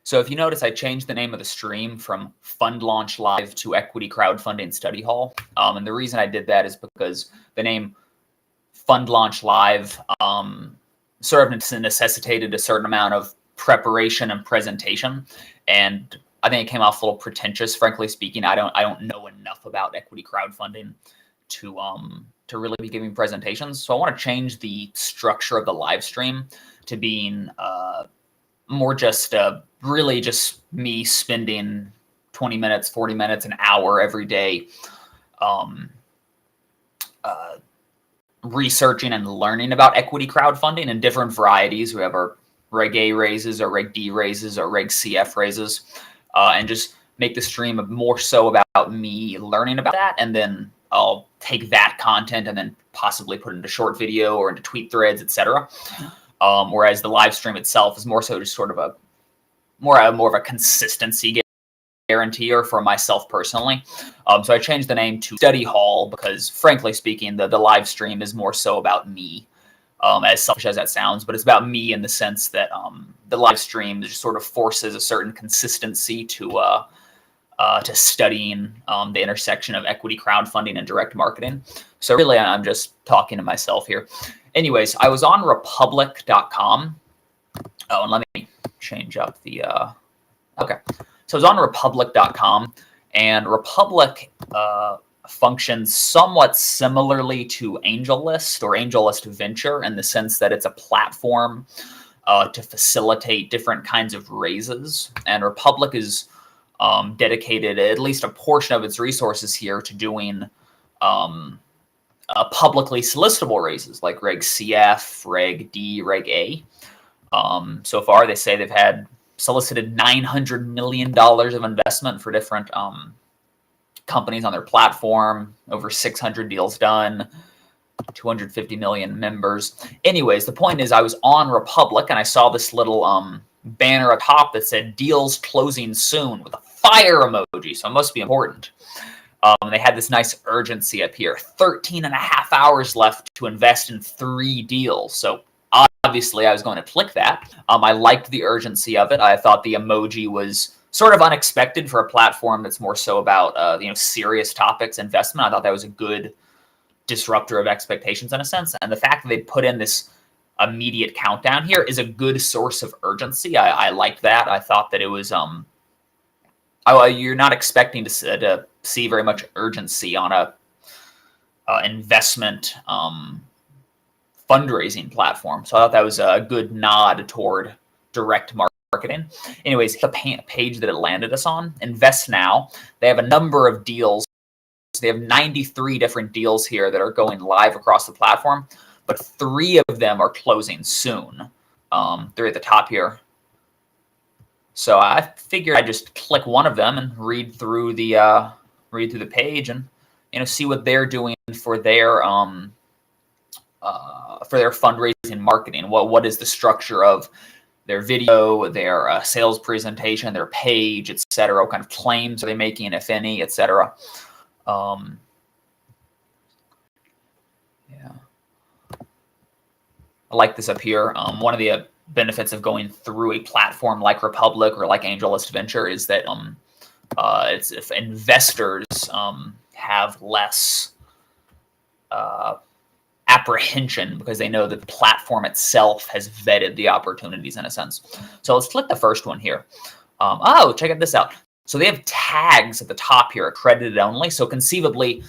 So if you notice, I changed the name of the stream from Fund Launch Live to Equity Crowdfunding Study Hall. And the reason I did that is because the name Fund Launch Live sort of necessitated a certain amount of preparation and presentation. And I think it came off a little pretentious, frankly speaking. I don't know enough about equity crowdfunding to really be giving presentations. So I want to change the structure of the live stream to being more just really just me spending 20 minutes, 40 minutes, an hour every day researching and learning about equity crowdfunding in different varieties. We have our Reg A raises, our Reg D raises, our Reg CF raises, and just make the stream more so about me learning about that. And then I'll take that content and then possibly put it into short video or into tweet threads, etc. Whereas the live stream itself is more so just sort of more of a consistency guarantee for myself personally. So I changed the name to Study Hall because, frankly speaking, the live stream is more so about me, as selfish as that sounds, but it's about me in the sense that the live stream just sort of forces a certain consistency to studying the intersection of equity crowdfunding and direct marketing. So really, I'm just talking to myself here. Anyways, I was on republic.com. Oh, and let me change up the, okay. So I was on republic.com, and Republic functions somewhat similarly to AngelList or AngelList Venture in the sense that it's a platform to facilitate different kinds of raises. And Republic is dedicated at least a portion of its resources here to doing publicly solicitable raises like Reg CF, Reg D, Reg A. So far, they say they've had solicited $900 million of investment for different companies on their platform, over 600 deals done, 250 million members. Anyways, the point is I was on Republic and I saw this little banner atop that said deals closing soon with a fire emoji, so it must be important. They had this nice urgency up here, 13 and a half hours left to invest in 3 deals. So obviously I was going to click that. I liked the urgency of it. I thought the emoji was sort of unexpected for a platform that's more so about serious topics, investment. I thought that was a good disruptor of expectations in a sense. And the fact that they put in this immediate countdown here is a good source of urgency. I liked that. I thought that it was you're not expecting to see very much urgency on a investment fundraising platform. So I thought that was a good nod toward direct marketing. Anyways, the page that it landed us on, Invest Now, they have a number of deals. They have 93 different deals here that are going live across the platform, but 3 of them are closing soon. They're at the top here. So I figured I'd just click one of them and read through the page and see what they're doing for their fundraising marketing. What is the structure of their video, their sales presentation, their page, etc. What kind of claims are they making, if any, etc. Yeah, I like this up here. One of the benefits of going through a platform like Republic or like AngelList Venture is that it's if investors have less apprehension because they know that the platform itself has vetted the opportunities in a sense. So let's click the first one here. Oh, check this out. So they have tags at the top here, accredited only. So conceivably,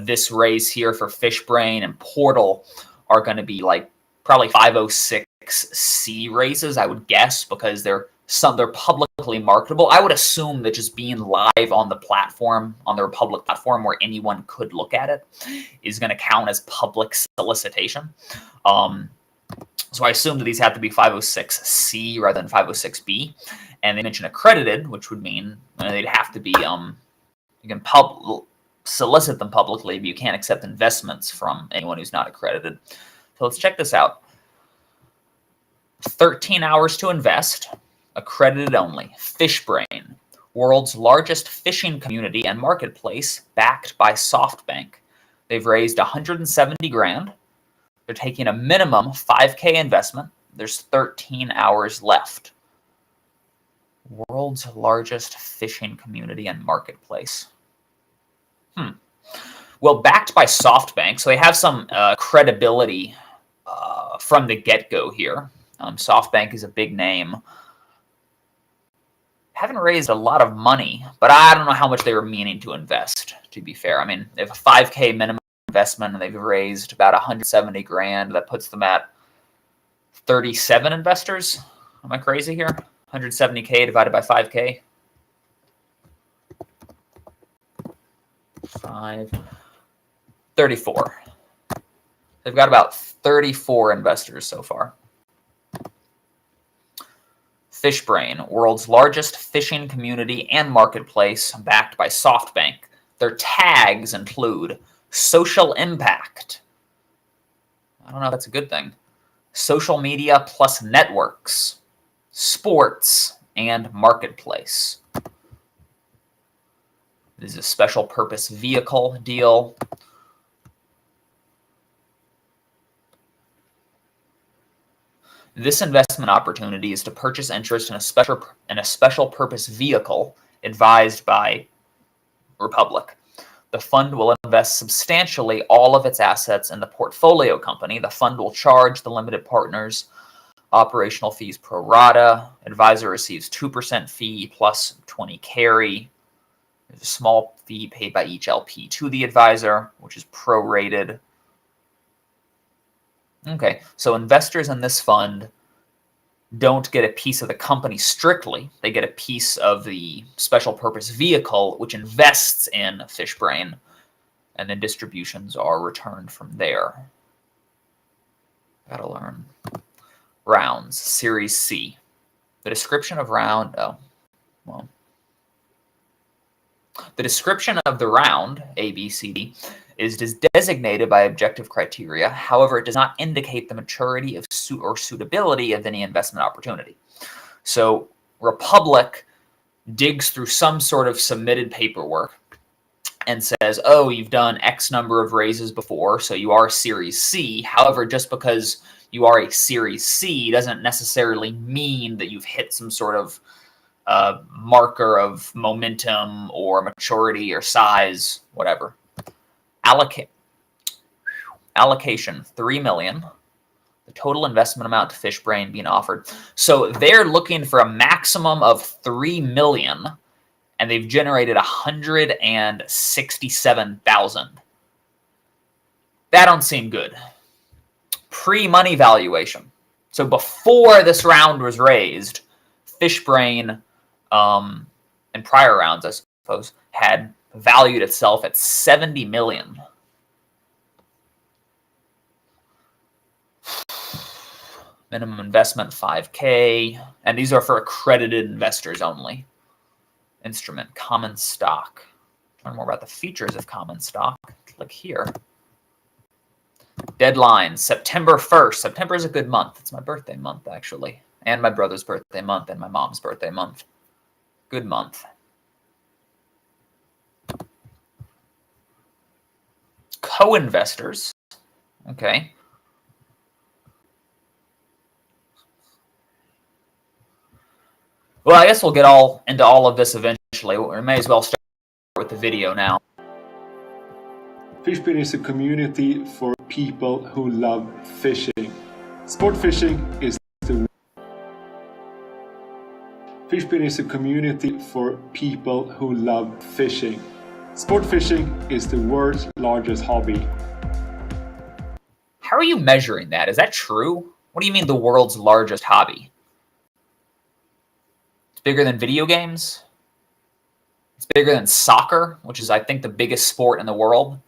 this raise here for Fishbrain and Portal are going to be like probably 506C raises, I would guess, because they're publicly marketable. I would assume that just being live on the platform, on the Republic platform where anyone could look at it, is going to count as public solicitation. So I assume that these have to be 506C rather than 506B. And they mentioned accredited, which would mean they'd have to be, you can solicit them publicly, but you can't accept investments from anyone who's not accredited. So let's check this out. 13 hours to invest, accredited only. Fishbrain, world's largest fishing community and marketplace, backed by SoftBank. They've raised 170 grand. They're taking a minimum 5K investment. There's 13 hours left. World's largest fishing community and marketplace. Well, backed by SoftBank, so they have some credibility from the get-go here. SoftBank is a big name. Haven't raised a lot of money, but I don't know how much they were meaning to invest, to be fair. I mean, they have a 5K minimum investment, and they've raised about 170 grand. That puts them at 37 investors. Am I crazy here? 170K divided by 5K. 34. They've got about 34 investors so far. Fishbrain, world's largest fishing community and marketplace, backed by SoftBank. Their tags include social impact. I don't know if that's a good thing. Social media plus networks, sports, and marketplace. This is a special purpose vehicle deal. This investment opportunity is to purchase interest in a special purpose vehicle advised by Republic. The fund will invest substantially all of its assets in the portfolio company. The fund will charge the limited partners operational fees pro rata. Advisor receives 2% fee plus 20 carry. There's a small fee paid by each LP to the advisor, which is prorated. Okay, so investors in this fund don't get a piece of the company strictly. They get a piece of the special purpose vehicle, which invests in Fishbrain, and then distributions are returned from there. Gotta learn. Rounds, Series C. The description of round, the description of the round, A, B, C, D, is designated by objective criteria. However, it does not indicate the maturity of or suitability of any investment opportunity. So Republic digs through some sort of submitted paperwork and says, oh, you've done X number of raises before, so you are Series C. However, just because you are a Series C doesn't necessarily mean that you've hit some sort of marker of momentum or maturity or size, whatever. Allocation, $3 million. The total investment amount to Fishbrain being offered. So they're looking for a maximum of $3 million, and they've generated $167,000. That don't seem good. Pre-money valuation. So before this round was raised, Fishbrain, in prior rounds, I suppose, had valued itself at $70 million. Minimum investment $5K, and these are for accredited investors only. Instrument, common stock. Learn more about the features of common stock. Click here. Deadline, September 1st. September is a good month. It's my birthday month, actually, and my brother's birthday month, and my mom's birthday month. Good month. Co-investors. Okay. Well, I guess we'll get into all of this eventually. We may as well start with the video now. Fishbrain is a community for people who love fishing. Sport fishing is the Fishbrain is a community for people who love fishing. Sport fishing is the world's largest hobby. How are you measuring that? Is that true? What do you mean the world's largest hobby? It's bigger than video games? It's bigger than soccer, which is, I think, the biggest sport in the world.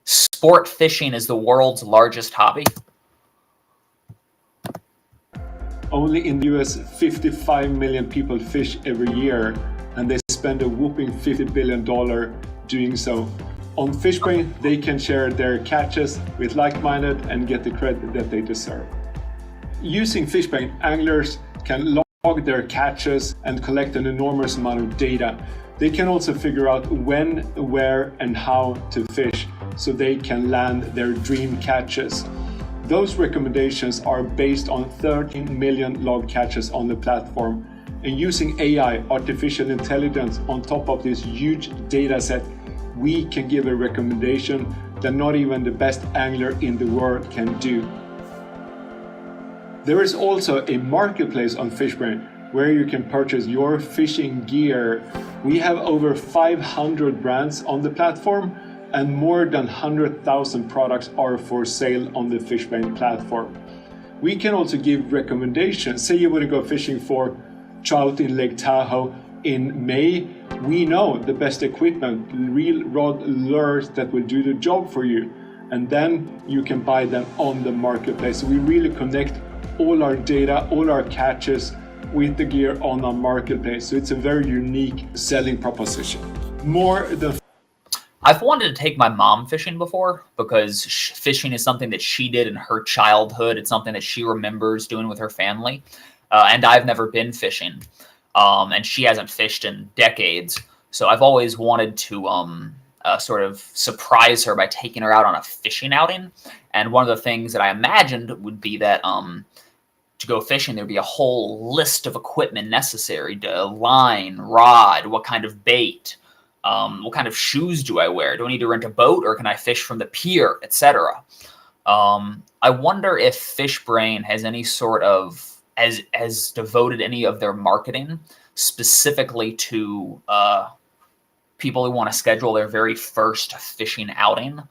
Sport fishing is the world's largest hobby. Only in the US, 55 million people fish every year, and they spend a whopping $50 billion doing so. On Fishbrain, they can share their catches with like-minded and get the credit that they deserve. Using Fishbrain, anglers can log their catches and collect an enormous amount of data. They can also figure out when, where, and how to fish so they can land their dream catches. Those recommendations are based on 13 million log catches on the platform, And using AI, artificial intelligence, on top of this huge data set, we can give a recommendation that not even the best angler in the world can do. There is also a marketplace on Fishbrain where you can purchase your fishing gear. We have over 500 brands on the platform, and more than 100,000 products are for sale on the Fishbrain platform. We can also give recommendations. Say you want to go fishing for trout in Lake Tahoe in May. We know the best equipment, reel, rod, lures that will do the job for you. And then you can buy them on the marketplace. So we really connect all our data, all our catches with the gear on our marketplace. So it's a very unique selling proposition. More than I've wanted to take my mom fishing before because fishing is something that she did in her childhood. It's something that she remembers doing with her family. And I've never been fishing. And she hasn't fished in decades. So I've always wanted to sort of surprise her by taking her out on a fishing outing. And one of the things that I imagined would be that to go fishing, there'd be a whole list of equipment necessary: line, rod, what kind of bait, what kind of shoes do I wear? Do I need to rent a boat, or can I fish from the pier, etc.? I wonder if Fishbrain has any sort of has devoted any of their marketing specifically to people who want to schedule their very first fishing outing,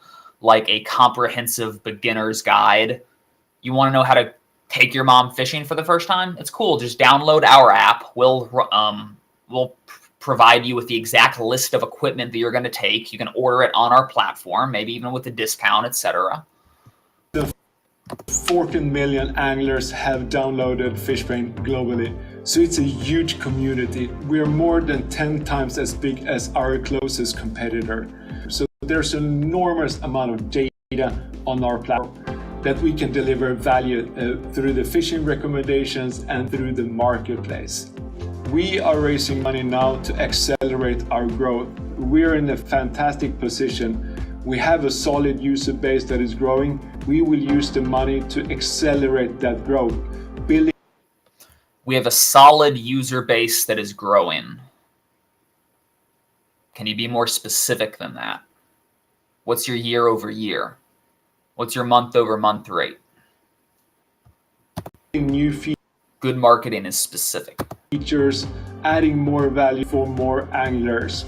like a comprehensive beginner's guide. You want to know how to take your mom fishing for the first time? It's cool. Just download our app. We'll provide you with the exact list of equipment that you're going to take. You can order it on our platform, maybe even with a discount, etc. 14 million anglers have downloaded Fishbrain globally. So it's a huge community. We're more than 10 times as big as our closest competitor. So there's an enormous amount of data on our platform that we can deliver value through the fishing recommendations and through the marketplace. We are raising money now to accelerate our growth. We're in a fantastic position. We have a solid user base that is growing. We will use the money to accelerate that growth. We have a solid user base that is growing. Can you be more specific than that? What's your year over year? What's your month over month rate? Good marketing is specific. Features, adding more value for more anglers.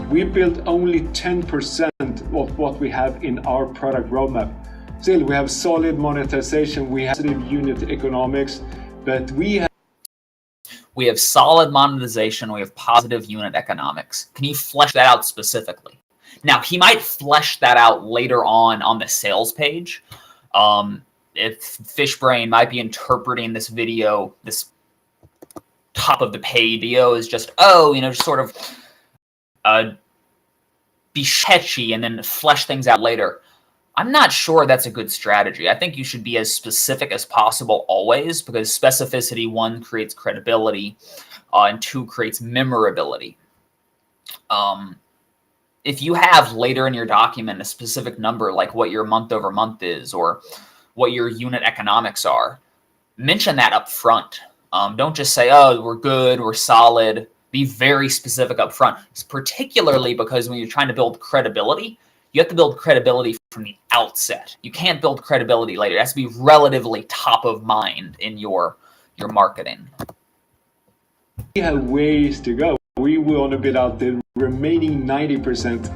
We built only 10% of what we have in our product roadmap. Still, we have solid monetization, we have positive unit economics, but we have solid monetization, we have positive unit economics. Can you flesh that out specifically? Now, he might flesh that out later on the sales page. If Fishbrain might be interpreting this video, this top of the page video is just, just sort of be sketchy and then flesh things out later. I'm not sure that's a good strategy. I think you should be as specific as possible always, because specificity, one, creates credibility, and two, creates memorability. If you have later in your document a specific number, like what your month over month is or what your unit economics are, mention that up front. Don't just say, oh, we're good, we're solid. Be very specific up front, particularly because when you're trying to build credibility, you have to build credibility from the outset. You can't build credibility later. It has to be relatively top of mind in your marketing. We have ways to go. We want to build out the remaining 90%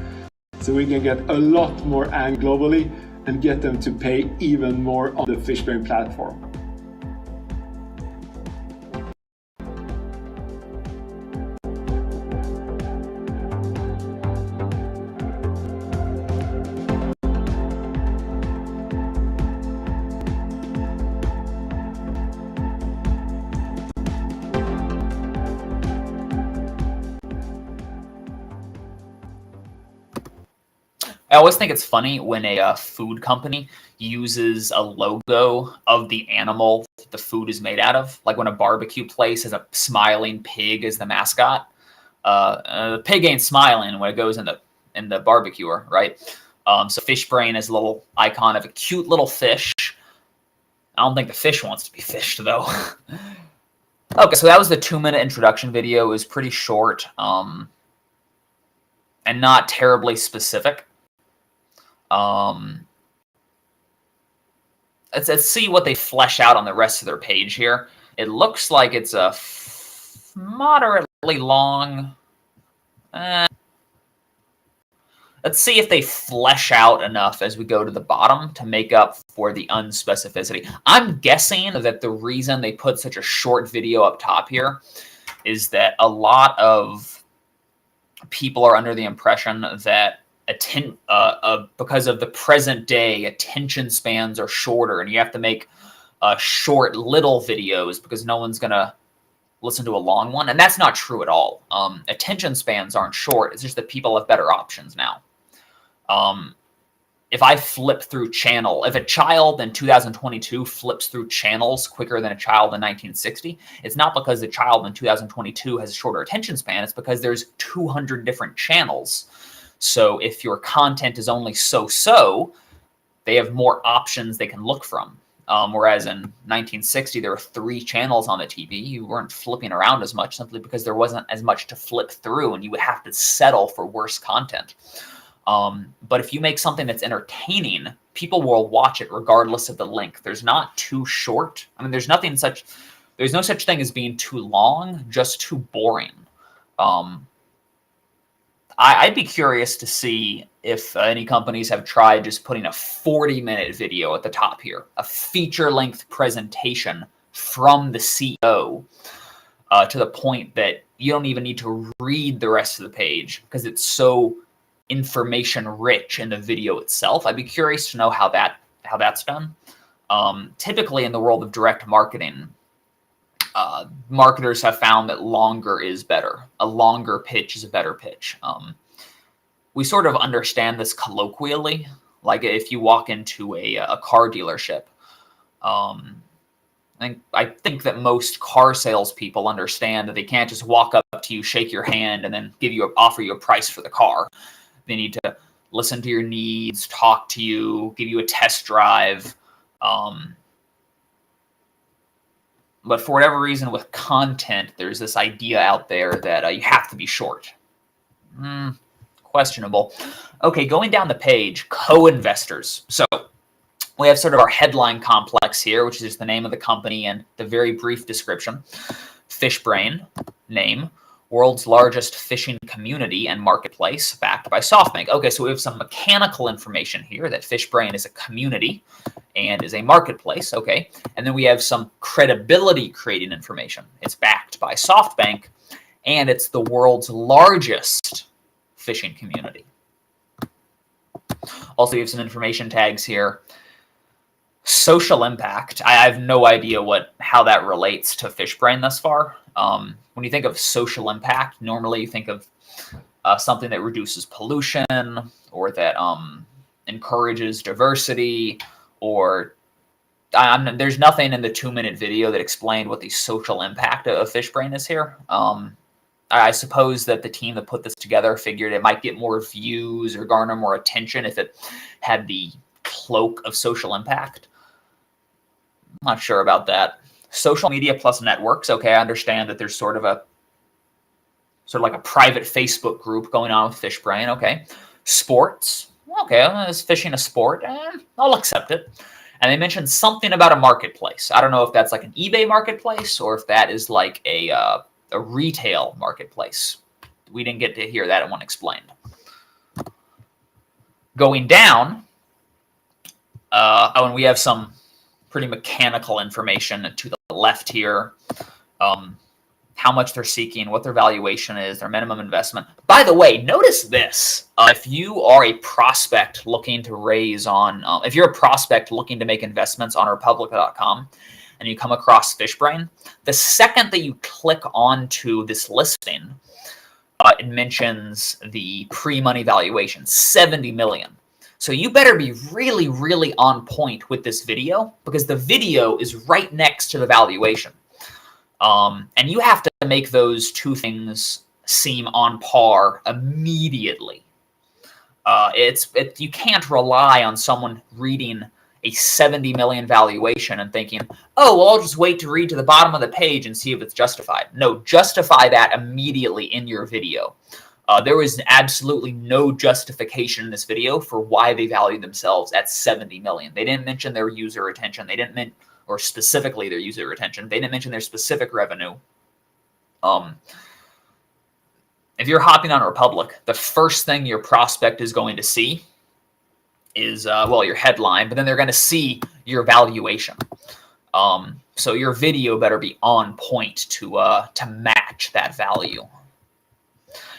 so we can get a lot more anglers globally and get them to pay even more on the Fishbrain platform. I always think it's funny when a food company uses a logo of the animal that the food is made out of. Like when a barbecue place has a smiling pig as the mascot. The pig ain't smiling when it goes in the barbecuer, right? So Fishbrain is a little icon of a cute little fish. I don't think the fish wants to be fished though. Okay, so that was the 2-minute introduction video. It was pretty short and not terribly specific. Let's see what they flesh out on the rest of their page here. It looks like it's a moderately long. Let's see if they flesh out enough as we go to the bottom to make up for the unspecificity. I'm guessing that the reason they put such a short video up top here is that a lot of people are under the impression that because of the present day, attention spans are shorter, and you have to make short little videos because no one's going to listen to a long one. And that's not true at all. Attention spans aren't short. It's just that people have better options now. If I flip through if a child in 2022 flips through channels quicker than a child in 1960, it's not because the child in 2022 has a shorter attention span. It's because there's 200 different channels. So if your content is only so-so, they have more options they can look from. Whereas in 1960, there were 3 channels on the TV. You weren't flipping around as much simply because there wasn't as much to flip through, and you would have to settle for worse content. But if you make something that's entertaining, people will watch it regardless of the length. There's not too short. I mean, there's no such thing as being too long, just too boring. I'd be curious to see if any companies have tried just putting a 40-minute video at the top here, a feature-length presentation from the CEO to the point that you don't even need to read the rest of the page because it's so information rich in the video itself. I'd be curious to know how that's done. Typically in the world of direct marketing, marketers have found that longer is better. A longer pitch is a better pitch. We sort of understand this colloquially. Like if you walk into a car dealership, I think that most car salespeople understand that they can't just walk up to you, shake your hand, and then offer you a price for the car. They need to listen to your needs, talk to you, give you a test drive. But for whatever reason with content, there's this idea out there that you have to be short. Questionable. Okay, going down the page, co-investors. So we have sort of our headline complex here, which is the name of the company and the very brief description. Fishbrain, name, world's largest fishing community and marketplace, backed by SoftBank. Okay, so we have some mechanical information here that Fishbrain is a community and is a marketplace. Okay, and then we have some credibility creating information. It's backed by SoftBank, and it's the world's largest fishing community. Also, we have some information tags here. Social impact. I have no idea how that relates to Fishbrain thus far. When you think of social impact, normally you think of something that reduces pollution or that encourages diversity, or there's nothing in the 2-minute video that explained what the social impact of Fishbrain is here. I suppose that the team that put this together figured it might get more views or garner more attention if it had the cloak of social impact. I'm not sure about that. Social media plus networks. Okay, I understand that there's sort of like a private Facebook group going on with Fishbrain. Okay, sports. Okay, is fishing a sport? I'll accept it. And they mentioned something about a marketplace. I don't know if that's like an eBay marketplace or if that is like a retail marketplace. We didn't get to hear that one explained. Going down, and we have some pretty mechanical information to the left here. How much they're seeking, what their valuation is, their minimum investment. By the way, notice this. If you are a prospect looking to raise on, if you're a prospect looking to make investments on Republica.com and you come across Fishbrain, the second that you click onto this listing, it mentions the pre-money valuation, $70 million. So you better be really, really on point with this video because the video is right next to the valuation. And you have to make those two things seem on par immediately. You can't rely on someone reading a 70 million valuation and thinking, oh, well, I'll just wait to read to the bottom of the page and see if it's justified. No, justify that immediately in your video. There was absolutely no justification in this video for why they valued themselves at 70 million. They didn't mention their user retention. They didn't mention, or specifically their user retention. They didn't mention their specific revenue. If you're hopping on Republic, the first thing your prospect is going to see is, well, your headline, but then they're going to see your valuation. So your video better be on point to match that value.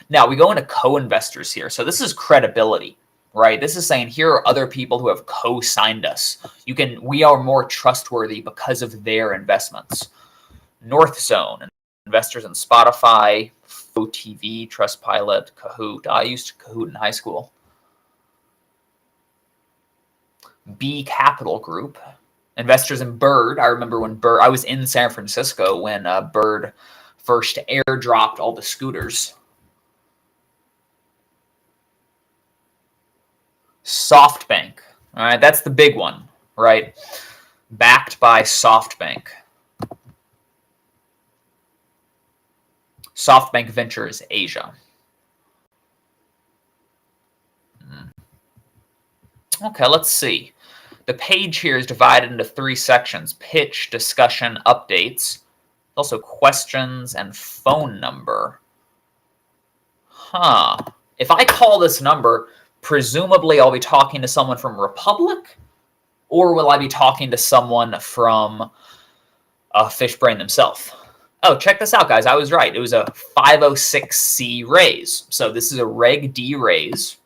Now we go into co-investors here. So this is credibility, right? This is saying here are other people who have co-signed us. We are more trustworthy because of their investments. North Zone, investors in Spotify, TV, Trustpilot, Kahoot. I used Kahoot in high school. B Capital Group, investors in Bird. I remember when I was in San Francisco when Bird first airdropped all the scooters. SoftBank. All right, that's the big one, right? Backed by SoftBank. SoftBank Ventures Asia. Okay, let's see. The page here is divided into 3 sections: pitch, discussion, updates. Also questions and phone number. If I call this number, presumably I'll be talking to someone from Republic, or will I be talking to someone from Fishbrain themselves? Oh, check this out, guys. I was right. It was a 506C raise. So this is a Reg D raise,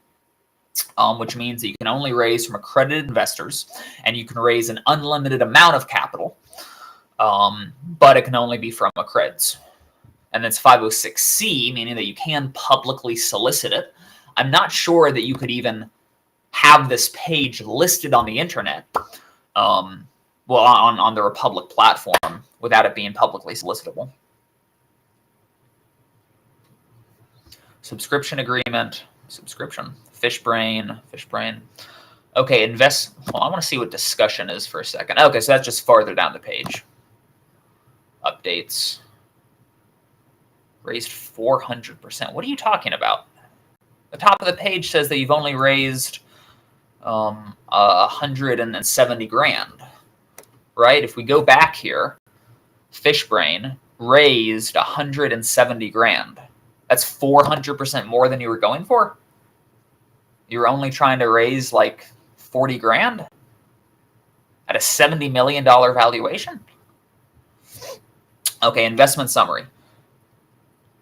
which means that you can only raise from accredited investors, and you can raise an unlimited amount of capital, but it can only be from accreds. And it's 506C, meaning that you can publicly solicit it. I'm not sure that you could even have this page listed on the internet, well, on the Republic platform, without it being publicly solicitable. Subscription agreement, subscription, Fishbrain. Okay, well, I want to see what discussion is for a second. Okay, so that's just farther down the page. Updates. Raised 400%. What are you talking about? The top of the page says that you've only raised 170 grand, right? If we go back here, Fishbrain raised 170 grand. That's 400% more than you were going for? You were only trying to raise like 40 grand at a $70 million valuation? Okay, investment summary.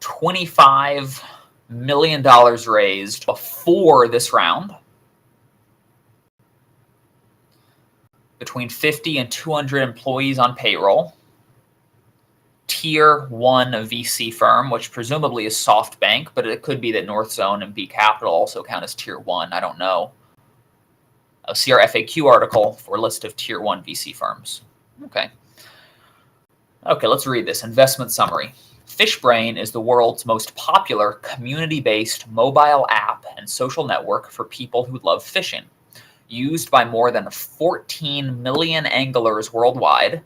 $25 million raised before this round. Between 50 and 200 employees on payroll. Tier 1 VC firm, which presumably is SoftBank, but it could be that North Zone and B Capital also count as Tier 1. I don't know. I'll see our FAQ article for a list of Tier 1 VC firms. Okay, let's read this. Investment summary. Fishbrain is the world's most popular community-based mobile app and social network for people who love fishing. Used by more than 14 million anglers worldwide,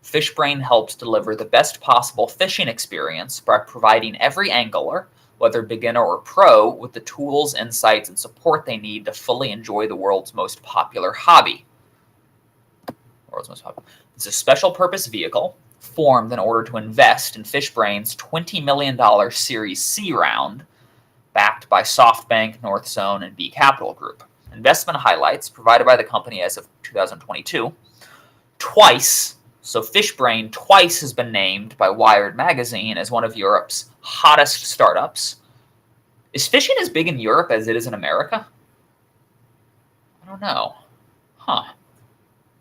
Fishbrain helps deliver the best possible fishing experience by providing every angler, whether beginner or pro, with the tools, insights, and support they need to fully enjoy the world's most popular hobby. It's a special purpose vehicle formed in order to invest in Fishbrain's $20 million Series C round, backed by SoftBank, North Zone, and B Capital Group. Investment highlights provided by the company as of 2022. Twice, so Fishbrain twice has been named by Wired magazine as one of Europe's hottest startups. Is fishing as big in Europe as it is in America? I don't know.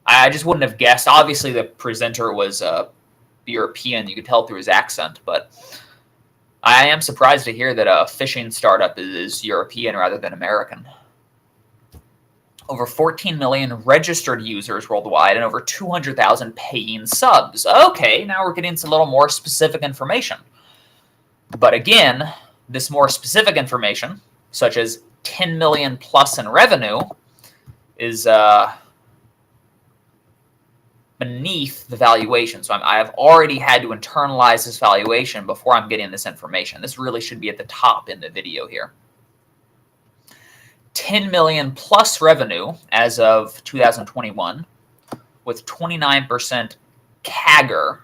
I just wouldn't have guessed. Obviously, the presenter was European. You could tell through his accent, but I am surprised to hear that a fishing startup is European rather than American. Over 14 million registered users worldwide and over 200,000 paying subs. Okay, now we're getting into a little more specific information. But again, this more specific information, such as 10 million plus in revenue, is beneath the valuation. So I have already had to internalize this valuation before I'm getting this information. This really should be at the top in the video here. 10 million plus revenue as of 2021 with 29% CAGR,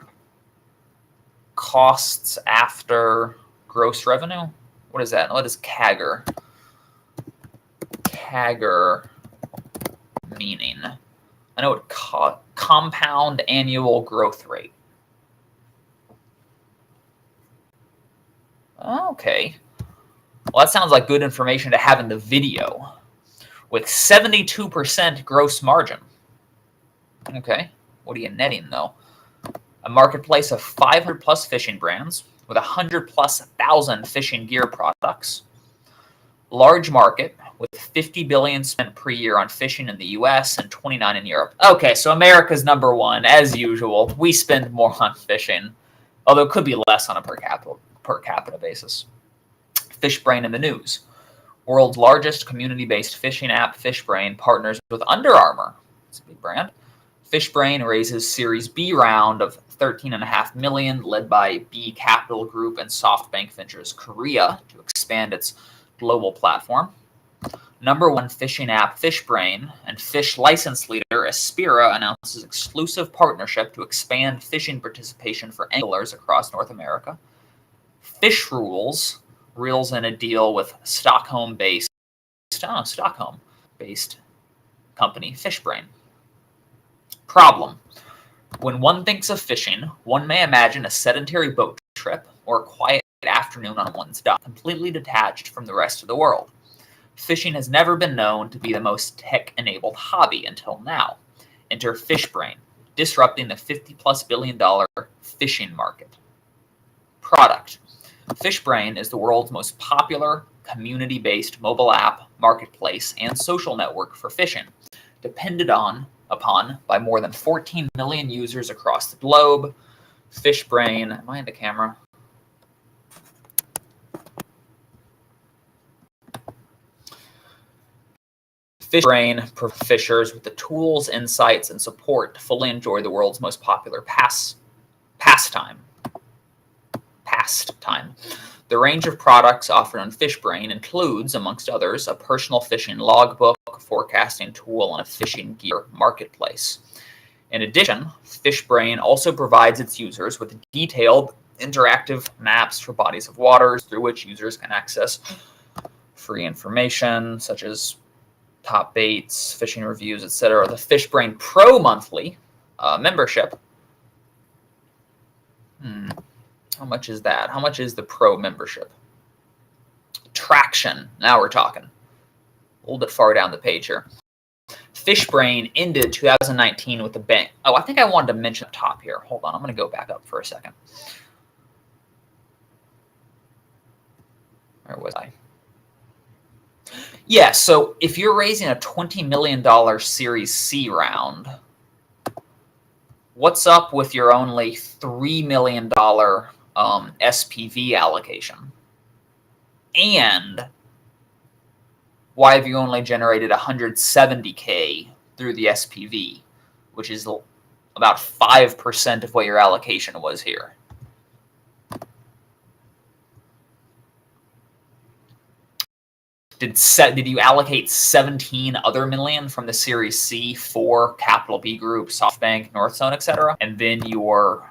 costs after gross revenue. What is that? What is CAGR? CAGR meaning? I know what compound annual growth rate. Okay. Well, that sounds like good information to have in the video. With 72% gross margin. Okay. What are you netting, though? A marketplace of 500 plus fishing brands with 100 plus thousand fishing gear products. Large market with 50 billion spent per year on fishing in the US and 29 in Europe. Okay, so America's #1, as usual. We spend more on fishing, although it could be less on a per capita basis. Fishbrain in the news. World's largest community-based fishing app, Fishbrain, partners with Under Armour. It's a big brand. Fishbrain raises Series B round of $13.5 million, led by B Capital Group and SoftBank Ventures Korea, to expand its global platform. #1 fishing app Fishbrain and fish license leader Aspira announces exclusive partnership to expand fishing participation for anglers across North America. Fish Rules reels in a deal with Stockholm-based company Fishbrain. Problem. When one thinks of fishing, one may imagine a sedentary boat trip or a quiet afternoon on one's dock, completely detached from the rest of the world. Fishing has never been known to be the most tech-enabled hobby until now. Enter Fishbrain, disrupting the $50+ billion fishing market. Product. Fishbrain is the world's most popular community-based mobile app, marketplace, and social network for fishing, depended upon by more than 14 million users across the globe. Fishbrain, am I in the camera? Fishbrain provides fishers with the tools, insights, and support to fully enjoy the world's most popular pastime. The range of products offered on Fishbrain includes, amongst others, a personal fishing logbook, forecasting tool, and a fishing gear marketplace. In addition, Fishbrain also provides its users with detailed interactive maps for bodies of waters through which users can access free information such as top baits, fishing reviews, etc. The Fishbrain Pro monthly membership. How much is that? How much is the Pro membership? Traction. Now we're talking. A little bit far down the page here. Fishbrain ended 2019 with a bang. Oh, I think I wanted to mention the top here. Hold on. I'm going to go back up for a second. Where was I? Yeah, so if you're raising a $20 million Series C round, what's up with your only $3 million SPV allocation? And why have you only generated $170K through the SPV, which is about 5% of what your allocation was here? Did you allocate 17 other million from the Series C for Capital B Group, SoftBank, Northzone, etc., and then you're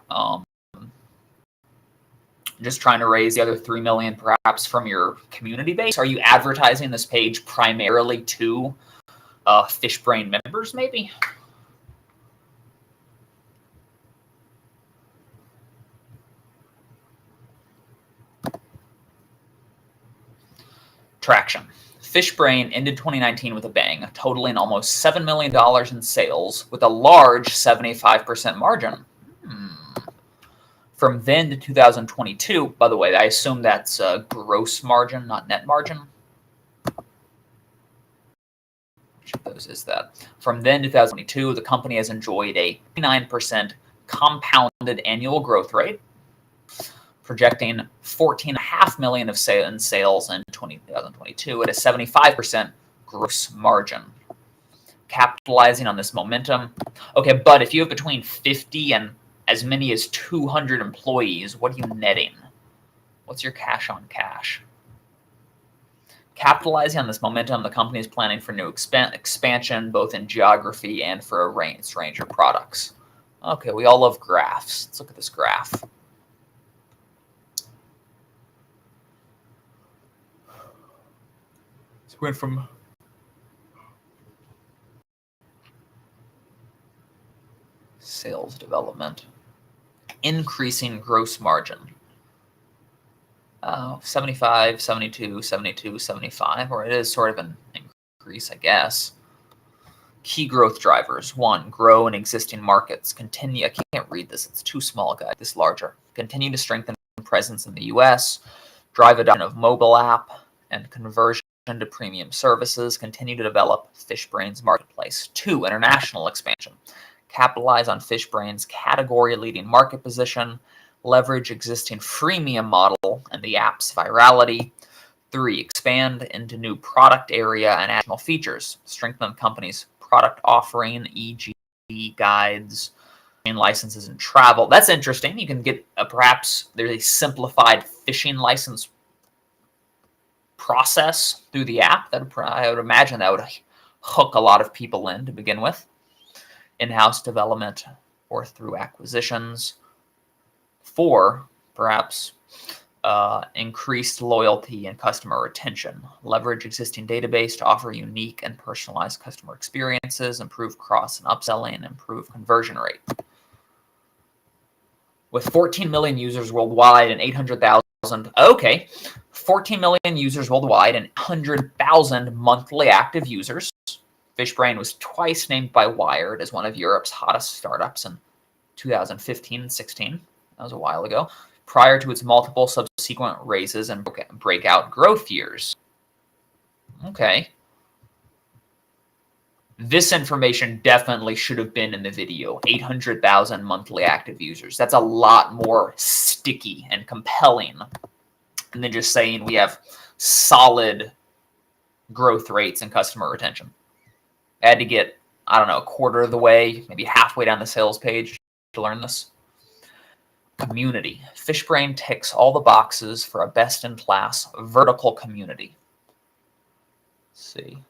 just trying to raise the other 3 million perhaps from your community base? Are you advertising this page primarily to Fishbrain members, maybe? Traction. Fishbrain ended 2019 with a bang, totaling almost $7 million in sales with a large 75% margin. From then to 2022, by the way, I assume that's gross margin, not net margin. Which of those is that? From then to 2022, the company has enjoyed a 9% compounded annual growth rate, projecting $14.5 million in sales in 2022 at a 75% gross margin. capitalizing on this momentum. Okay, but if you have between 50 and as many as 200 employees, what are you netting? What's your cash on cash? Capitalizing on this momentum, the company is planning for new expansion, both in geography and for a range of products. Okay, we all love graphs. Let's look at this graph. So we went from sales development, increasing gross margin. 75, 72, 72, 75, or it is sort of an increase, I guess. Key growth drivers. 1, grow in existing markets. Continue, I can't read this, it's too small, guys, this larger. Continue to strengthen presence in the US, drive adoption of mobile app and conversion to premium services, continue to develop FishBrain's marketplace. 2, international expansion. Capitalize on FishBrain's category-leading market position, leverage existing freemium model and the app's virality. 3, expand into new product area and additional features. Strengthen the company's product offering, e.g. guides, licenses, and travel. That's interesting. You can get perhaps there's a simplified fishing license process through the app. That I would imagine that would hook a lot of people in to begin with. In-house development or through acquisitions. 4, perhaps increased loyalty and customer retention. Leverage existing database to offer unique and personalized customer experiences, improve cross and upselling, improve conversion rate. With 14 million users worldwide and 800,000, 14 million users worldwide and 100,000 monthly active users. FishBrain was twice named by Wired as one of Europe's hottest startups in 2015 and 16. That was a while ago, prior to its multiple subsequent raises and breakout growth years. Okay. This information definitely should have been in the video. 800,000 monthly active users. That's a lot more sticky and compelling than just saying we have solid growth rates and customer retention. I had to get, I don't know, a quarter of the way, maybe halfway down the sales page to learn this. Community. FishBrain ticks all the boxes for a best-in-class vertical community. Let's see.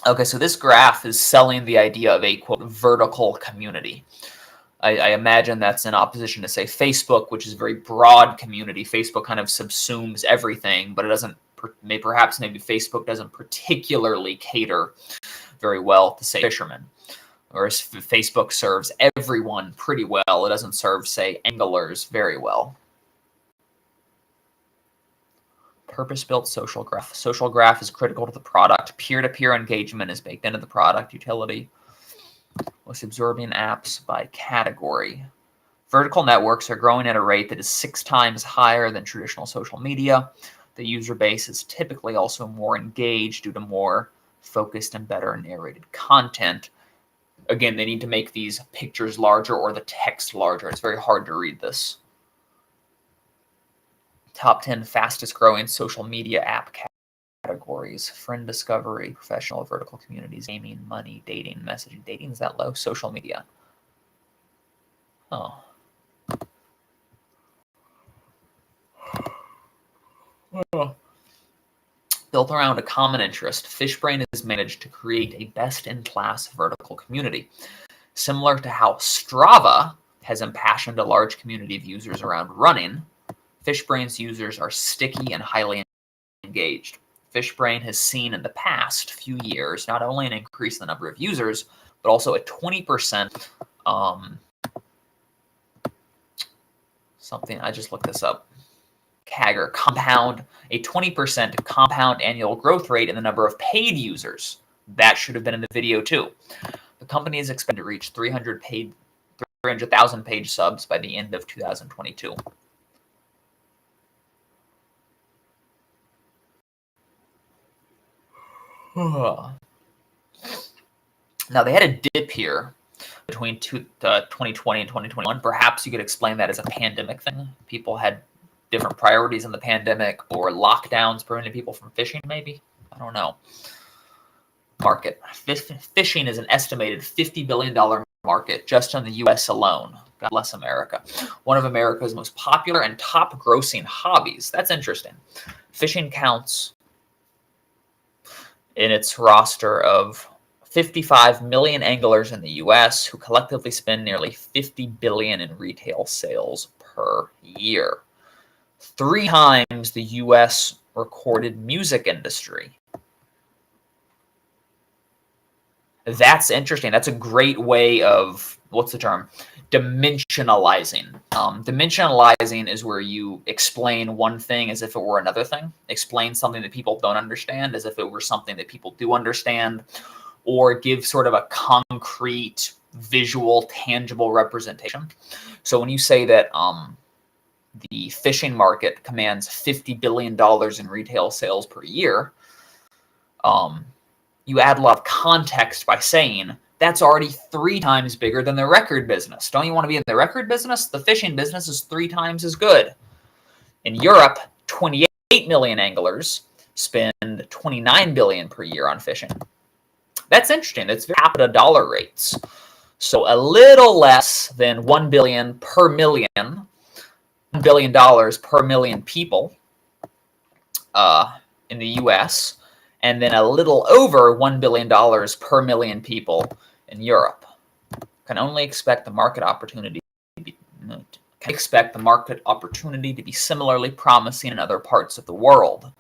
Okay, so this graph is selling the idea of a, quote, vertical community. I imagine that's in opposition to, say, Facebook, which is a very broad community. Facebook kind of subsumes everything, but it doesn't, maybe Facebook doesn't particularly cater very well to, say, fishermen. Whereas Facebook serves everyone pretty well. It doesn't serve, say, anglers very well. Purpose-built social graph. Social graph is critical to the product. Peer-to-peer engagement is baked into the product utility. Most absorbing apps by category. Vertical networks are growing at a rate that is 6 times higher than traditional social media. The user base is typically also more engaged due to more focused and better narrated content. Again, they need to make these pictures larger or the text larger. It's very hard to read this. Top 10 fastest growing social media app categories: friend discovery, professional, vertical communities, gaming, money, dating, messaging. Dating is that low? Social media. Oh. Built around a common interest, FishBrain has managed to create a best-in-class vertical community. Similar to how Strava has impassioned a large community of users around running, FishBrain's users are sticky and highly engaged. FishBrain has seen in the past few years not only an increase in the number of users, but also a 20% something, I just looked this up, CAGR, a 20% compound annual growth rate in the number of paid users. That should have been in the video too. The company is expected to reach 300,000 page subs by the end of 2022. Now, they had a dip here between 2020 and 2021. Perhaps you could explain that as a pandemic thing. People had different priorities in the pandemic or lockdowns preventing people from fishing, maybe? I don't know. Market. Fishing is an estimated $50 billion market just in the U.S. alone. God bless America. One of America's most popular and top grossing hobbies. That's interesting. Fishing counts in its roster of 55 million anglers in the U.S. who collectively spend nearly $50 billion in retail sales per year. 3 times the U.S. recorded music industry. That's interesting. That's a great way of, what's the term? Dimensionalizing. Dimensionalizing is where you explain one thing as if it were another thing. Explain something that people don't understand as if it were something that people do understand. Or give sort of a concrete, visual, tangible representation. So when you say that the fishing market commands $50 billion in retail sales per year, you add a lot of context by saying that's already 3 times bigger than the record business. Don't you want to be in the record business? The fishing business is 3 times as good. In Europe, 28 million anglers spend $29 billion per year on fishing. That's interesting. It's per capita dollar rates. So a little less than $1 billion per million, $1 billion per million people in the U.S., and then a little over $1 billion per million people in Europe. Can only expect the market opportunity to be similarly promising in other parts of the world.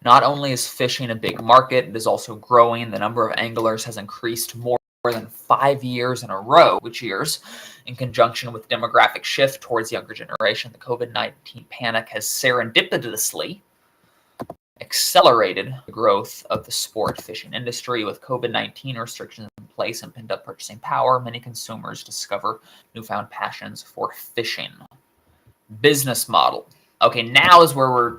Not only is fishing a big market, it is also growing. The number of anglers has increased more than 5 years in a row, which years, in conjunction with demographic shift towards younger generation. The COVID-19 panic has serendipitously accelerated the growth of the sport fishing industry. With COVID-19 restrictions in place and pent-up purchasing power, many consumers discover newfound passions for fishing. Business model. Okay, now is where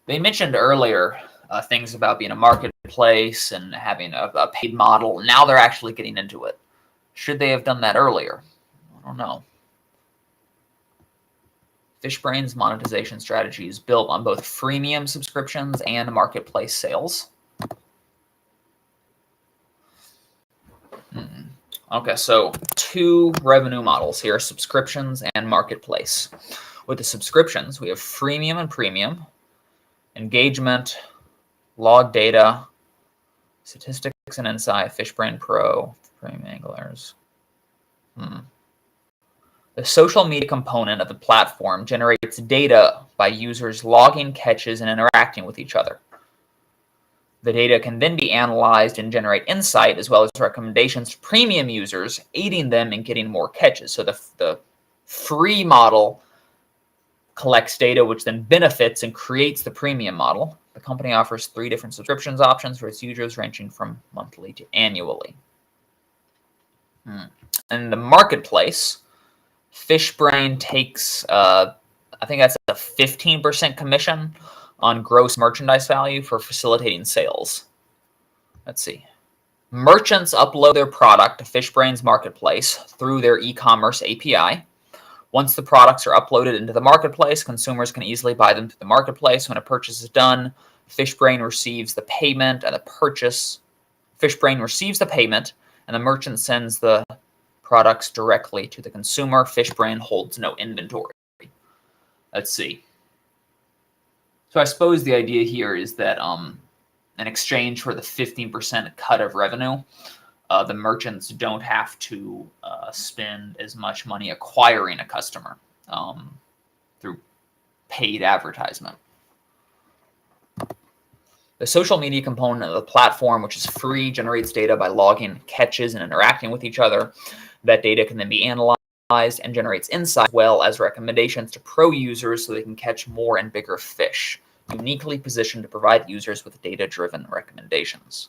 they mentioned earlier things about being a marketplace and having a paid model. Now they're actually getting into it. Should they have done that earlier? I don't know. FishBrain's monetization strategy is built on both freemium subscriptions and marketplace sales. Okay, so 2 revenue models here, subscriptions and marketplace. With the subscriptions, we have freemium and premium, engagement, log data, statistics and insight, FishBrain Pro, premium anglers. The social media component of the platform generates data by users logging catches and interacting with each other. The data can then be analyzed and generate insight as well as recommendations to premium users, aiding them in getting more catches. So the free model collects data, which then benefits and creates the premium model. The company offers 3 different subscriptions options for its users, ranging from monthly to annually. And the marketplace, FishBrain takes, I think that's a 15% commission on gross merchandise value for facilitating sales. Let's see. Merchants upload their product to FishBrain's marketplace through their e-commerce API. Once the products are uploaded into the marketplace, consumers can easily buy them through the marketplace. When a purchase is done, FishBrain receives the payment, and FishBrain receives the payment, and the merchant sends the products directly to the consumer. FishBrain holds no inventory. Let's see. So I suppose the idea here is that in exchange for the 15% cut of revenue, the merchants don't have to spend as much money acquiring a customer through paid advertisement. The social media component of the platform, which is free, generates data by logging catches and interacting with each other. That data can then be analyzed and generates insight as well as recommendations to pro users so they can catch more and bigger fish, uniquely positioned to provide users with data-driven recommendations.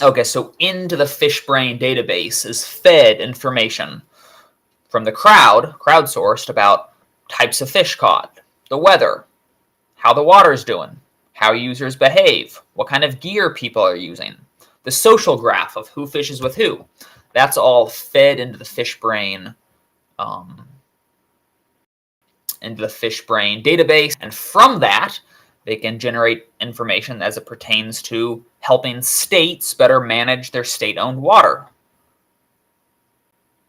Okay, so into the FishBrain database is fed information from the crowdsourced about types of fish caught, the weather, how the water's doing, how users behave, what kind of gear people are using, the social graph of who fishes with who. That's all fed into the FishBrain database, and from that they can generate information as it pertains to helping states better manage their state-owned water.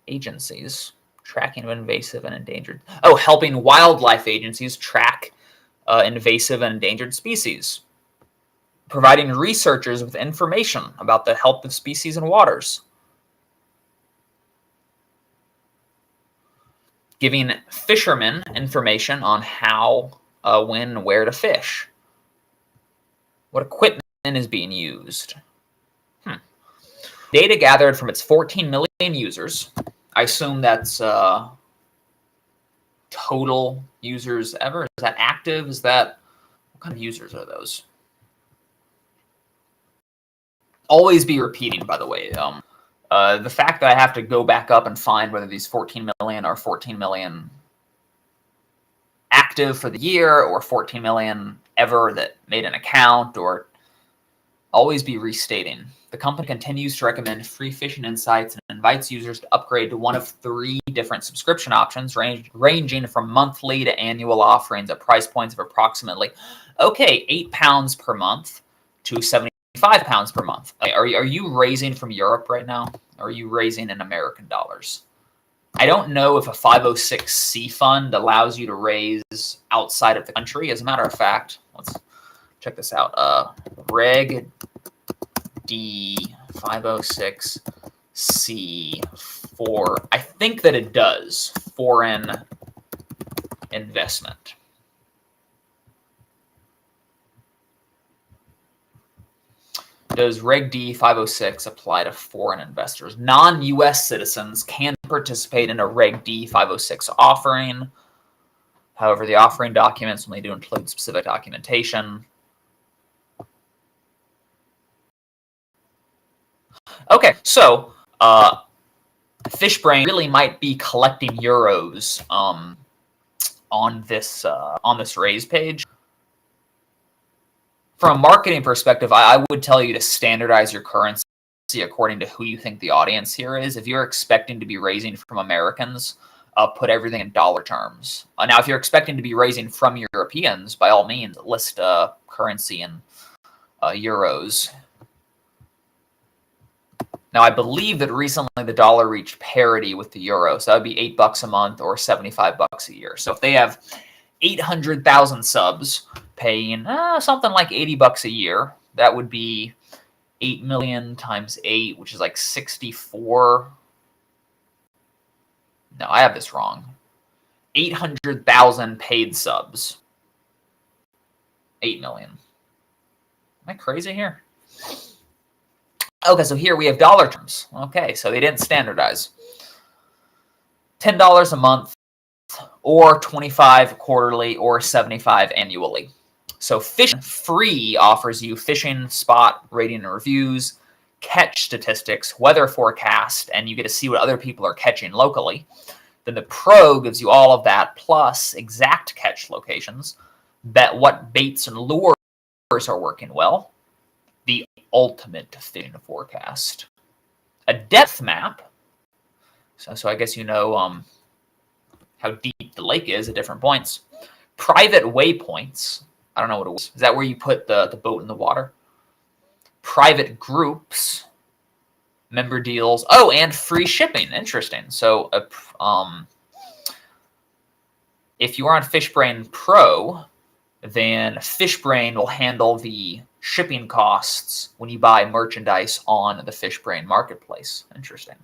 Agencies tracking of invasive and endangered. Oh, helping wildlife agencies track invasive and endangered species. Providing researchers with information about the health of species and waters. Giving fishermen information on how, when, and where to fish. What equipment is being used. Data gathered from its 14 million users. I assume that's total users ever. Is that active? Is that, what kind of users are those? Always be repeating, by the way. The fact that I have to go back up and find whether these 14 million are 14 million active for the year or 14 million ever that made an account, or always be restating. The company continues to recommend free fishing insights and invites users to upgrade to one of 3 different subscription options, ranging from monthly to annual offerings at price points of approximately, okay, £8 per month to £75 per month. Are you raising from Europe right now? Or are you raising in American dollars? I don't know if a 506c fund allows you to raise outside of the country. As a matter of fact, let's check this out. Reg D 506c for, I think that it does, foreign investment. Does Reg D 506 apply to foreign investors? Non-US citizens can participate in a Reg D 506 offering. However, the offering documents only do include specific documentation. Okay, so FishBrain really might be collecting euros on this raise page. From a marketing perspective, I would tell you to standardize your currency according to who you think the audience here is. If you're expecting to be raising from Americans, put everything in dollar terms. Now, if you're expecting to be raising from Europeans, by all means, list currency in euros. Now, I believe that recently the dollar reached parity with the euro, so that would be $8 a month or $75 a year. So if they have 800,000 subs paying something like $80 a year, that would be 8 million times 8, which is like 64. No, I have this wrong. 800,000 paid subs. 8 million. Am I crazy here? Okay, so here we have dollar terms. Okay, so they didn't standardize. $10 a month, or $25 quarterly, or $75 annually. So Fishing Free offers you fishing, spot, rating, and reviews, catch statistics, weather forecast, and you get to see what other people are catching locally. Then the Pro gives you all of that, plus exact catch locations, what baits and lures are working well, the ultimate fishing forecast, a depth map. So I guess you know how deep the lake is at different points. Private waypoints. I don't know what it was. Is that where you put the boat in the water? Private groups. Member deals. Oh, and free shipping. Interesting. So if you are on FishBrain Pro, then FishBrain will handle the shipping costs when you buy merchandise on the FishBrain marketplace. Interesting.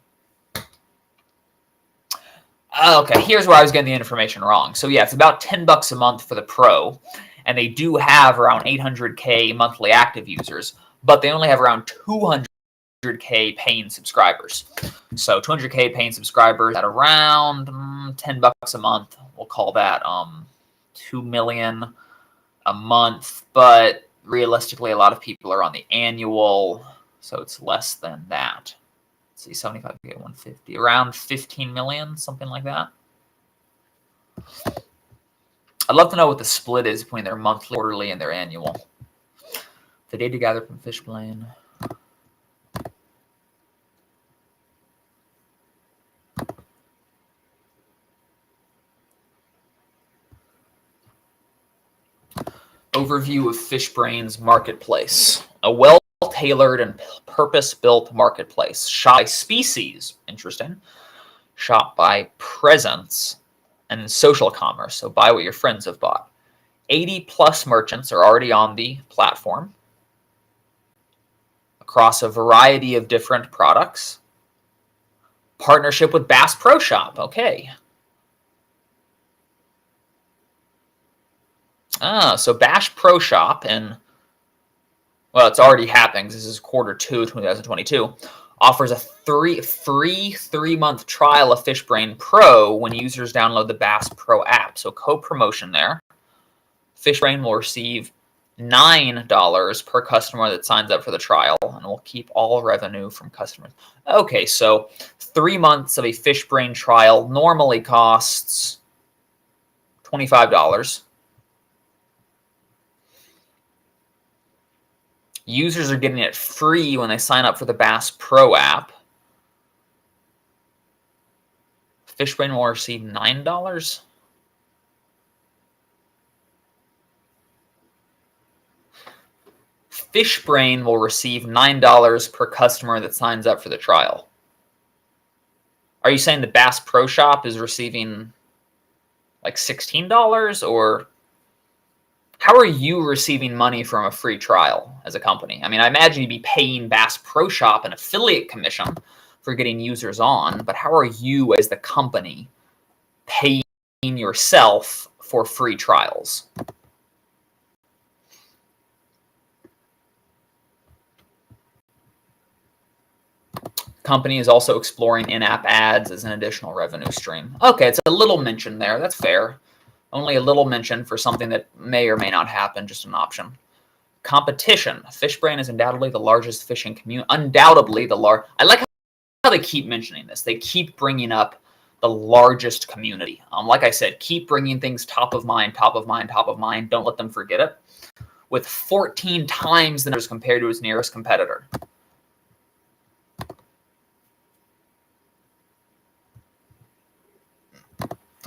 Okay, here's where I was getting the information wrong. So yeah, it's about $10 a month for the Pro, and they do have around 800K monthly active users, but they only have around 200K paying subscribers. So 200K paying subscribers at around $10 a month. We'll call that 2 million a month, but realistically, a lot of people are on the annual, So it's less than that. Let's see, 75K, 150, around 15 million, something like that. I'd love to know what the split is between their monthly, quarterly, and their annual. The data gathered from Fishbrain. Overview of Fishbrain's marketplace. A well-tailored and purpose-built marketplace. Shop by species, interesting. Shop by presence, and social commerce, so buy what your friends have bought. 80 plus merchants are already on the platform across a variety of different products. Partnership with Bass Pro Shop, okay. So Bash Pro Shop, and well, it's already happening. This is quarter 2, 2022. Offers a free 3-month trial of Fishbrain Pro when users download the Bass Pro app. So co-promotion there. Fishbrain will receive $9 per customer that signs up for the trial, and will keep all revenue from customers. Okay, so 3 months of a Fishbrain trial normally costs $25. Users are getting it free when they sign up for the Bass Pro app. Fishbrain will receive $9. Fishbrain will receive $9 per customer that signs up for the trial. Are you saying the Bass Pro Shop is receiving like $16, or how are you receiving money from a free trial as a company? I mean, I imagine you'd be paying Bass Pro Shop an affiliate commission for getting users on, but how are you as the company paying yourself for free trials? Company is also exploring in-app ads as an additional revenue stream. Okay, it's a little mention there. That's fair. Only a little mention for something that may or may not happen, just an option. Competition. Fishbrain is undoubtedly the largest fishing community. Undoubtedly the large. I like how they keep mentioning this. They keep bringing up the largest community. Like I said, keep bringing things top of mind, top of mind, top of mind. Don't let them forget it. With 14 times the numbers compared to its nearest competitor.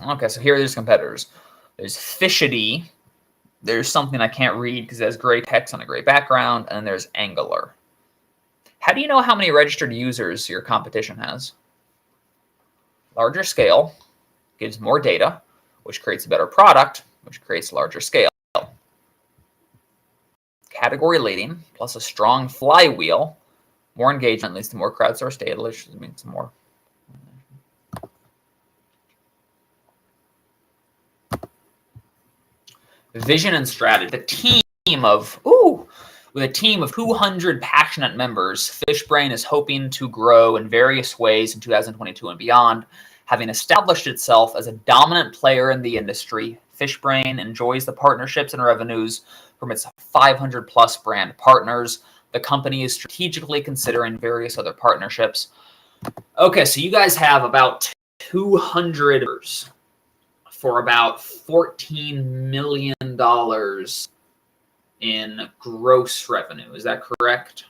Okay, so here are these competitors. There's Fishity. There's something I can't read because it has gray text on a gray background. And then there's Angler. How do you know how many registered users your competition has? Larger scale gives more data, which creates a better product, which creates larger scale. Category leading plus a strong flywheel. More engagement leads to more crowdsourced data, which means more. Vision and strategy. With a team of 200 passionate members, Fishbrain is hoping to grow in various ways in 2022 and beyond. Having established itself as a dominant player in the industry, Fishbrain enjoys the partnerships and revenues from its 500 plus brand partners. The company is strategically considering various other partnerships. Okay, so you guys have about 200 for about $14 million in gross revenue. Is that correct?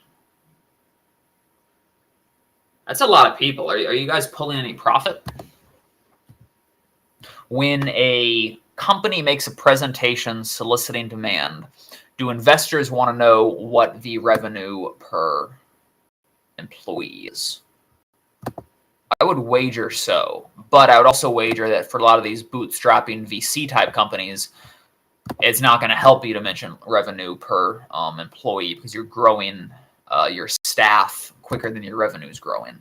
That's a lot of people. Are you guys pulling any profit? When a company makes a presentation soliciting demand, do investors want to know what the revenue per employee is? I would wager so, but I would also wager that for a lot of these bootstrapping VC type companies, it's not going to help you to mention revenue per employee because you're growing your staff quicker than your revenue is growing.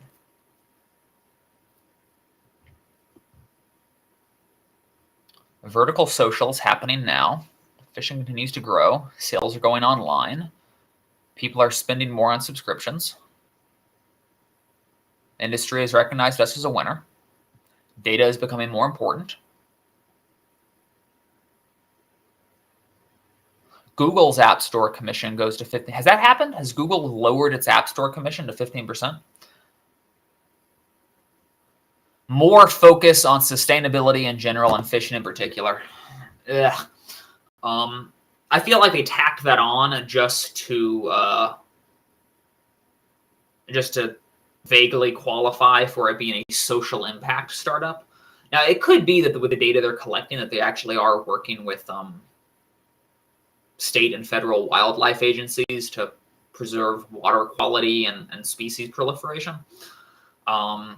Vertical social is happening now. Fishing continues to grow. Sales are going online. People are spending more on subscriptions. Industry has recognized us as a winner. Data is becoming more important. Google's App Store commission goes to 15. Has that happened? Has Google lowered its App Store commission to 15%? More focus on sustainability in general and fishing in particular. Ugh. I feel like they tacked that on just to vaguely qualify for it being a social impact startup. Now, it could be that with the data they're collecting, that they actually are working with state and federal wildlife agencies to preserve water quality and species proliferation. I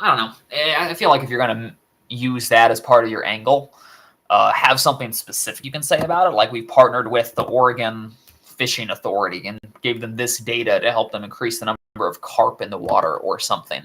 don't know. I feel like if you're going to use that as part of your angle, have something specific you can say about it. Like we partnered with the Oregon Fishing Authority and gave them this data to help them increase the number of carp in the water or something.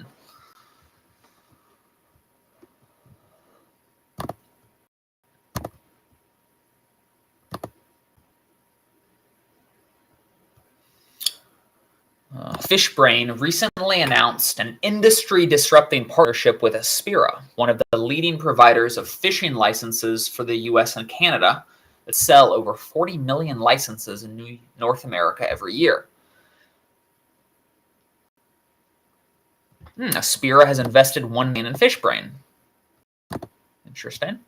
Fishbrain recently announced an industry-disrupting partnership with Aspira, one of the leading providers of fishing licenses for the U.S. and Canada that sell over 40 million licenses in North America every year. Aspira has invested $1 million in Fishbrain. Interesting.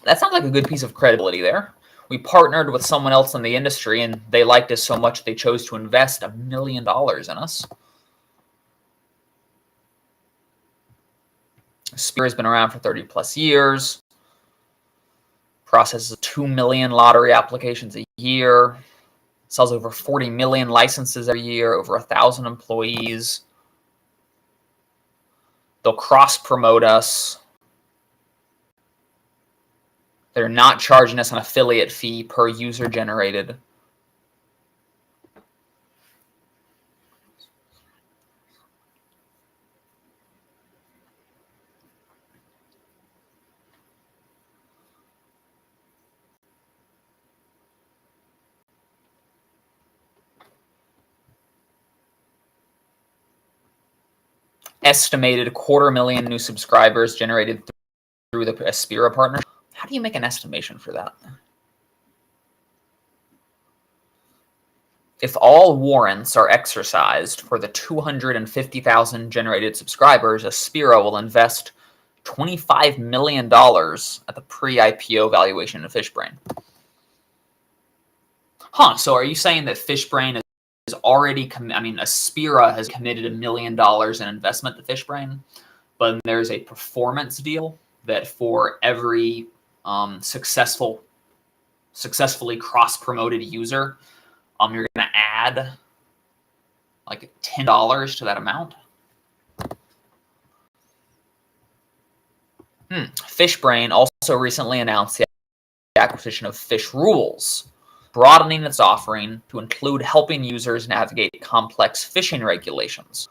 That sounds like a good piece of credibility there. We partnered with someone else in the industry, and they liked us so much they chose to invest $1 million in us. Aspira has been around for 30 plus years. Processes 2 million lottery applications a year. Sells over 40 million licenses every year, over 1,000 employees. They'll cross-promote us. They're not charging us an affiliate fee per user generated. Estimated 250,000 new subscribers generated through the Aspira partnership. How do you make an estimation for that? If all warrants are exercised for the 250,000 generated subscribers, Aspira will invest $25 million at the pre-IPO valuation of Fishbrain. So are you saying that Fishbrain is already, Aspira has committed $1 million in investment to Fishbrain, but there's a performance deal that for every successfully cross-promoted user, you're going to add like $10 to that amount. Fishbrain also recently announced the acquisition of Fish Rules, broadening its offering to include helping users navigate complex fishing regulations.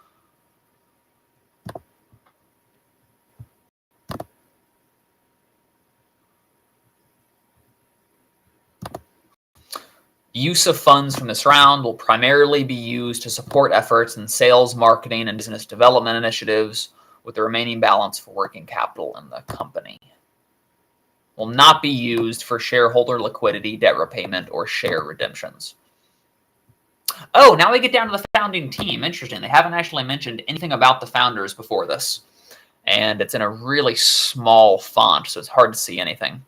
Use of funds from this round will primarily be used to support efforts in sales, marketing, and business development initiatives, with the remaining balance for working capital in the company. Will not be used for shareholder liquidity, debt repayment, or share redemptions. Oh, now we get down to the founding team. Interesting. They haven't actually mentioned anything about the founders before this. And it's in a really small font, so it's hard to see anything.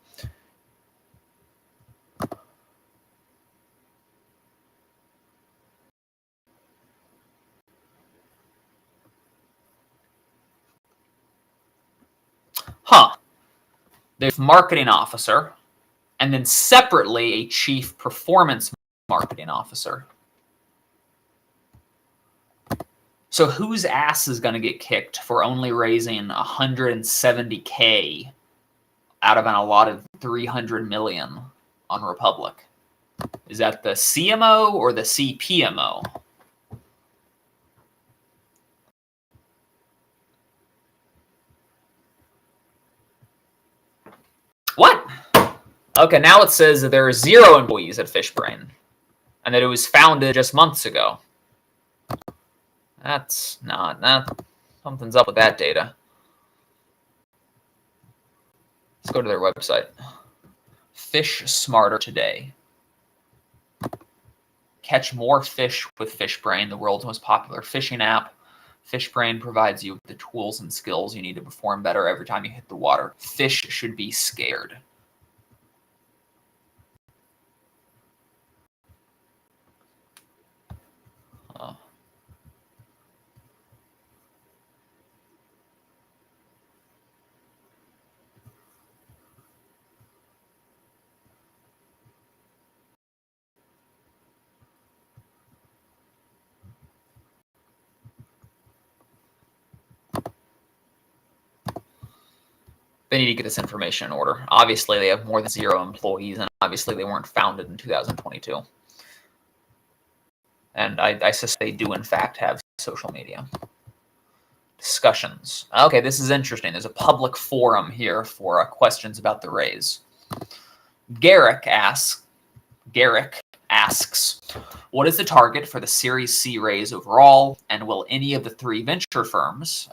There's marketing officer, and then separately a chief performance marketing officer. So whose ass is going to get kicked for only raising $170K out of an allotted $300 million on Republic? Is that the CMO or the CPMO? What? Okay, now it says that there are 0 employees at Fishbrain, and that it was founded just months ago. That's not, something's up with that data. Let's go to their website. Fish smarter today. Catch more fish with FishBrain, the world's most popular fishing app. FishBrain provides you with the tools and skills you need to perform better every time you hit the water. Fish should be scared. They need to get this information in order. Obviously, they have more than 0 employees, and obviously they weren't founded in 2022. And I suspect they do, in fact, have social media. Discussions. Okay, this is interesting. There's a public forum here for questions about the raise. Garrick asks, what is the target for the Series C raise overall, and will any of the 3 venture firms,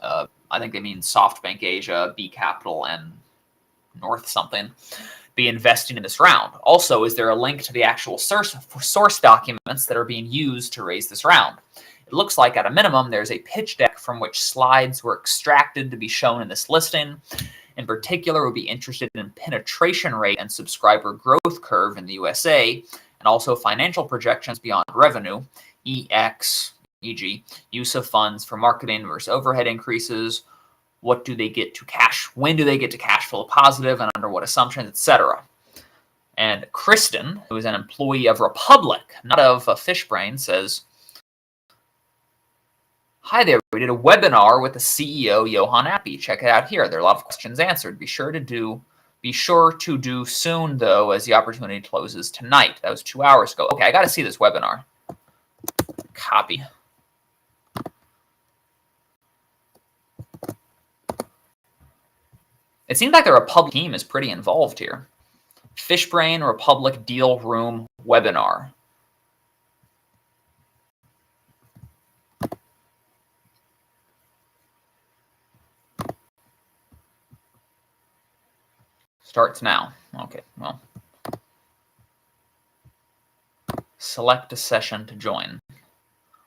I think they mean SoftBank Asia, B Capital, and North something, be investing in this round? Also, is there a link to the actual source documents that are being used to raise this round? It looks like at a minimum there's a pitch deck from which slides were extracted to be shown in this listing. In particular, we'll be interested in penetration rate and subscriber growth curve in the USA, and also financial projections beyond revenue, e.g., use of funds for marketing versus overhead increases, what do they get to cash, when do they get to cash flow positive, and under what assumptions, etc. And Kristen, who is an employee of Republic, not of FishBrain, says, hi there, we did a webinar with the CEO, Johan Appy. Check it out here. There are a lot of questions answered. Be sure to do soon, though, as the opportunity closes tonight. That was 2 hours ago. Okay, I got to see this webinar. Copy. It seems like the Republic team is pretty involved here. FishBrain Republic Deal Room webinar. Starts now. Okay, well. Select a session to join.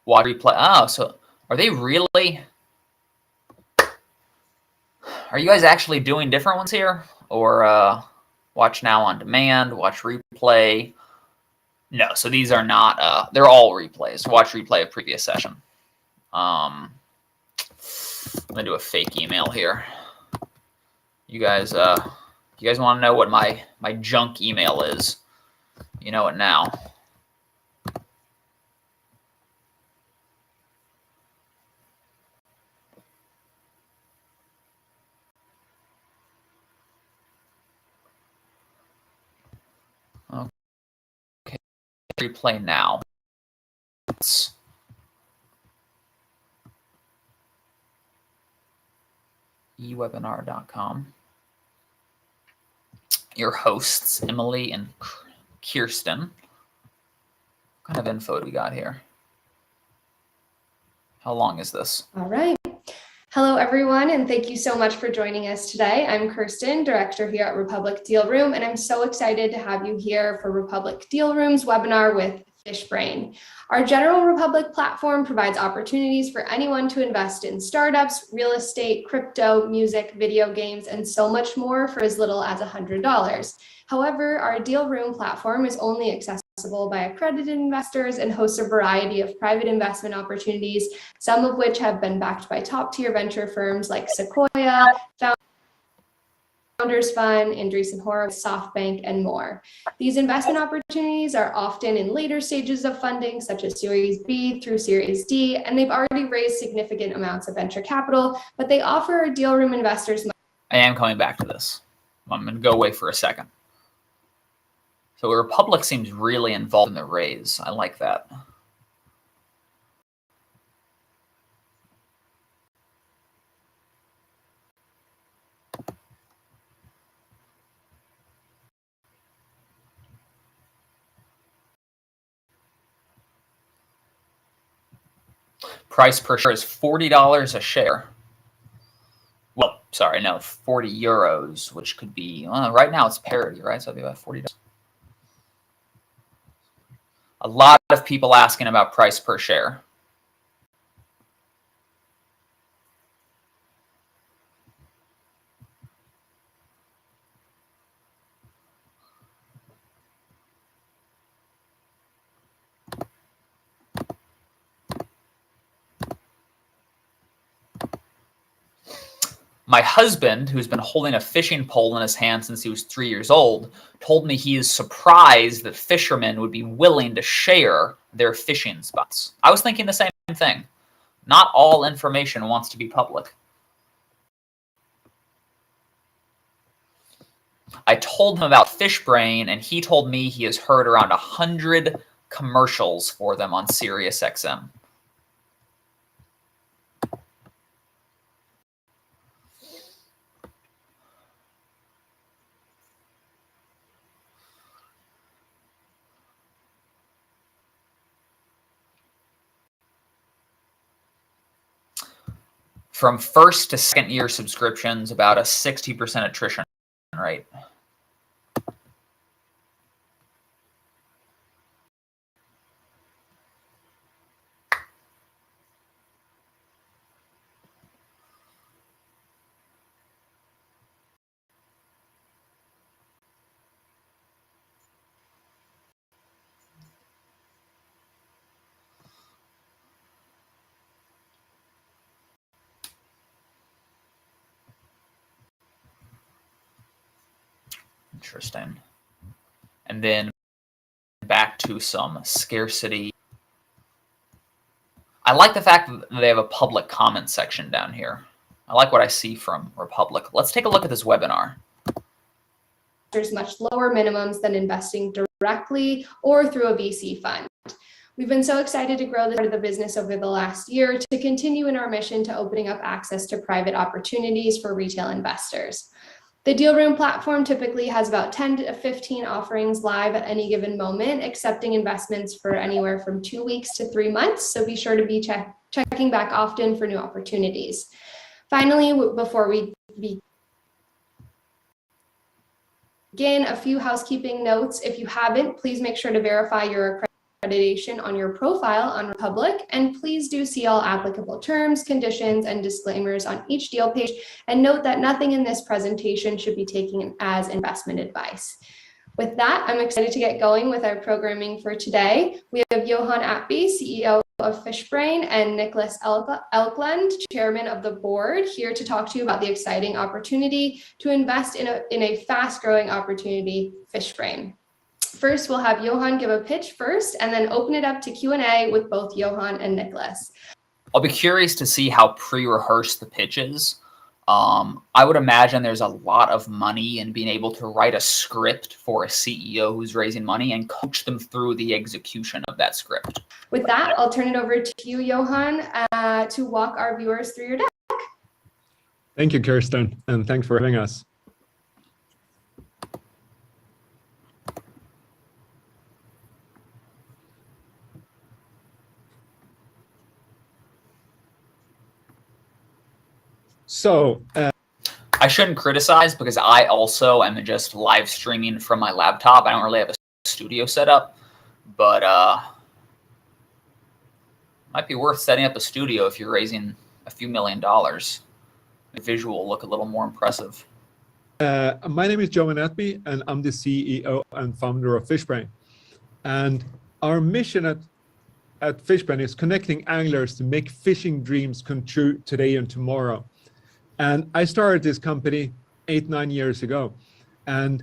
Watch replay. Oh, so are they really? Are you guys actually doing different ones here? Or watch now on demand, watch replay? No, so these are not, they're all replays. Watch replay of previous session. I'm going to do a fake email here. You guys want to know what my junk email is? You know it now. Okay, replay now. ewebinar.com. Your hosts, Emily and Kirsten. What kind of info do we got here? How long is this? All right. Hello, everyone, and thank you so much for joining us today. I'm Kirsten, director here at Republic Deal Room, and I'm so excited to have you here for Republic Deal Room's webinar with FishBrain. Our General Republic platform provides opportunities for anyone to invest in startups, real estate, crypto, music, video games, and so much more for as little as $100. However, our Deal Room platform is only accessible by accredited investors and hosts a variety of private investment opportunities, some of which have been backed by top-tier venture firms like Sequoia, Founders Fund, Andreessen Horowitz, SoftBank, and more. These investment opportunities are often in later stages of funding, such as Series B through Series D, and they've already raised significant amounts of venture capital, but they offer Deal Room investors. I am coming back to this. I'm going to go away for a second. So Republic seems really involved in the raise. I like that. Price per share is $40 a share. Well, sorry, no, 40 euros, which could be, right now it's parity, right? So it'd be about $40. A lot of people asking about price per share. My husband, who's been holding a fishing pole in his hand since he was 3 years old, told me he is surprised that fishermen would be willing to share their fishing spots. I was thinking the same thing. Not all information wants to be public. I told him about FishBrain, and he told me he has heard around 100 commercials for them on SiriusXM. From first to second year subscriptions, about a 60% attrition rate. Interesting. And then back to some scarcity. I like the fact that they have a public comment section down here. I like what I see from Republic. Let's take a look at this webinar. There's much lower minimums than investing directly or through a VC fund. We've been so excited to grow this part of the business over the last year to continue in our mission to opening up access to private opportunities for retail investors. The Deal Room platform typically has about 10 to 15 offerings live at any given moment, accepting investments for anywhere from 2 weeks to 3 months. So be sure to be checking back often for new opportunities. Finally, before we begin, a few housekeeping notes. If you haven't, please make sure to verify your accreditation on your profile on Republic, and please do see all applicable terms, conditions, and disclaimers on each deal page, and note that nothing in this presentation should be taken as investment advice. With that, I'm excited to get going with our programming for today. We have Johan Atby, CEO of FishBrain, and Nicholas Elkland, Chairman of the Board, here to talk to you about the exciting opportunity to invest in a fast-growing opportunity, FishBrain. First, we'll have Johan give a pitch first, and then open it up to Q&A with both Johan and Nicholas. I'll be curious to see how pre-rehearsed the pitch is. I would imagine there's a lot of money in being able to write a script for a CEO who's raising money and coach them through the execution of that script. With that, I'll turn it over to you, Johan, to walk our viewers through your deck. Thank you, Kirsten, and thanks for having us. So, I shouldn't criticize because I also am just live streaming from my laptop. I don't really have a studio set up, but might be worth setting up a studio if you're raising a few $1 million. The visual will look a little more impressive. My name is Johan Atby, and I'm the CEO and founder of FishBrain. And our mission at FishBrain is connecting anglers to make fishing dreams come true today and tomorrow. And I started this company 8-9 years ago. And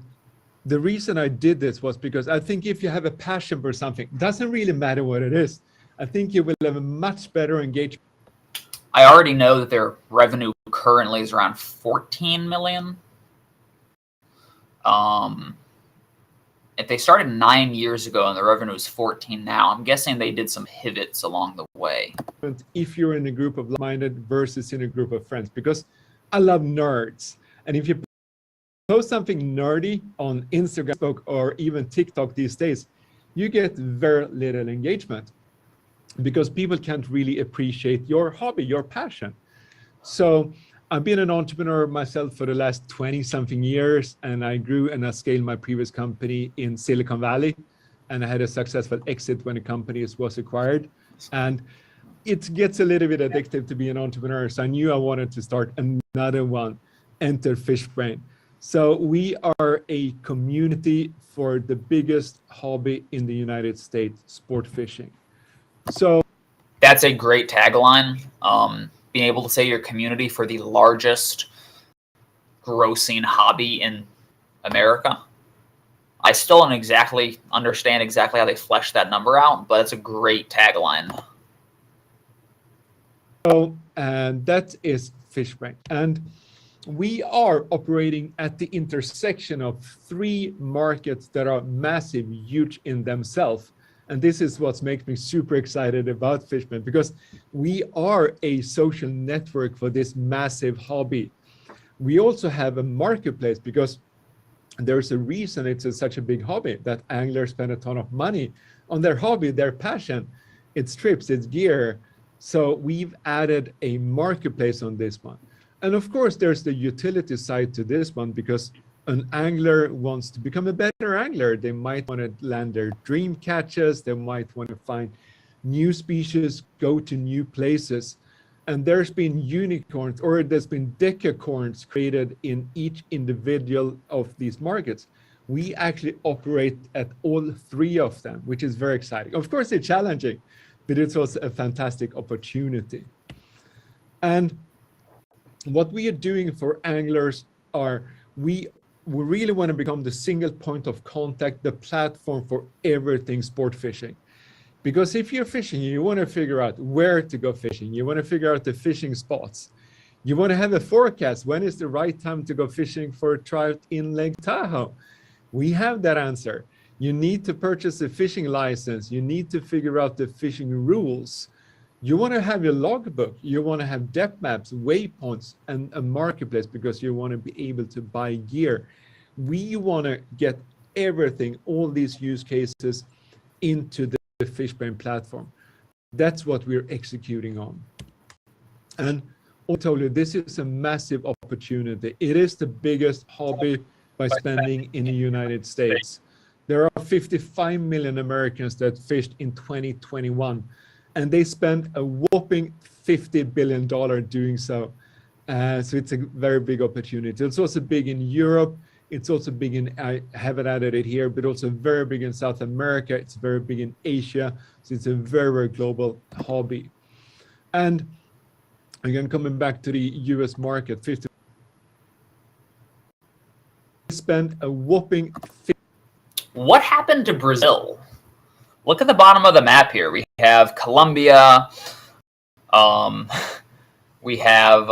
the reason I did this was because I think if you have a passion for something, it doesn't really matter what it is. I think you will have a much better engagement. I already know that their revenue currently is around 14 million. If they started 9 years ago and the revenue is 14 now, I'm guessing they did some pivots along the way. If you're in a group of like-minded versus in a group of friends, because I love nerds. And if you post something nerdy on Instagram, Facebook, or even TikTok these days, you get very little engagement because people can't really appreciate your hobby, your passion. So I've been an entrepreneur myself for the last 20 something years, and I grew and I scaled my previous company in Silicon Valley, and I had a successful exit when the company was acquired. And it gets a little bit addictive to be an entrepreneur. So I knew I wanted to start another one, enter Fishbrain. So we are a community for the biggest hobby in the United States, sport fishing. So that's a great tagline. Being able to say your community for the largest grossing hobby in America. I still don't exactly understand exactly how they flesh that number out, but it's a great tagline. So, and that is Fishbrain. And we are operating at the intersection of three markets that are massive, huge in themselves. And this is what makes me super excited about Fishbrain, because we are a social network for this massive hobby. We also have a marketplace, because there's a reason it's such a big hobby, that anglers spend a ton of money on their hobby, their passion. It's trips, it's gear. So we've added a marketplace on this one. And of course, there's the utility side to this one, because an angler wants to become a better angler. They might want to land their dream catches. They might want to find new species, go to new places. And there's been unicorns, or there's been decacorns created in each individual of these markets. We actually operate at all three of them, which is very exciting. Of course, it's challenging, but it's also a fantastic opportunity. And what we are doing for anglers are, we really want to become the single point of contact, the platform for everything sport fishing. Because if you're fishing, you want to figure out where to go fishing. You want to figure out the fishing spots. You want to have a forecast. When is the right time to go fishing for trout in Lake Tahoe? We have that answer. You need to purchase a fishing license. You need to figure out the fishing rules. You want to have your logbook. You want to have depth maps, waypoints, and a marketplace, because you want to be able to buy gear. We want to get everything, all these use cases, into the Fishbrain platform. That's what we're executing on. And I told you, this is a massive opportunity. It is the biggest hobby by spending in the United States. There are 55 million Americans that fished in 2021, and they spent a whopping $50 billion doing so. So it's a very big opportunity. It's also big in Europe. It's also big in, I haven't added it here, but also very big in South America. It's very big in Asia. So it's a very, very global hobby. And again, coming back to the US market, 50 spent a whopping. What happened to Brazil? Look at the bottom of the map here. We have Colombia, we have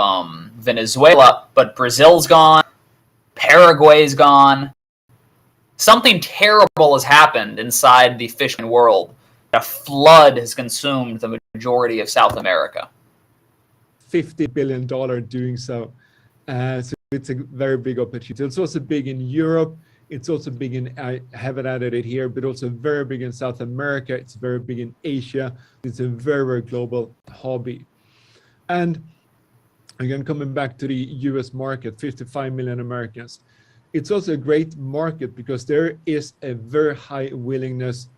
Venezuela, but Brazil's gone. Paraguay's gone. Something terrible has happened inside the fishing world. A flood has consumed the majority of South America. $50 billion doing so. So it's a very big opportunity. It's also big in Europe. It's also big in, I haven't added it here, but also very big in South America. It's very big in Asia. It's a very, very global hobby. And again, coming back to the US market, 55 million Americans. It's also a great market because there is a very high willingness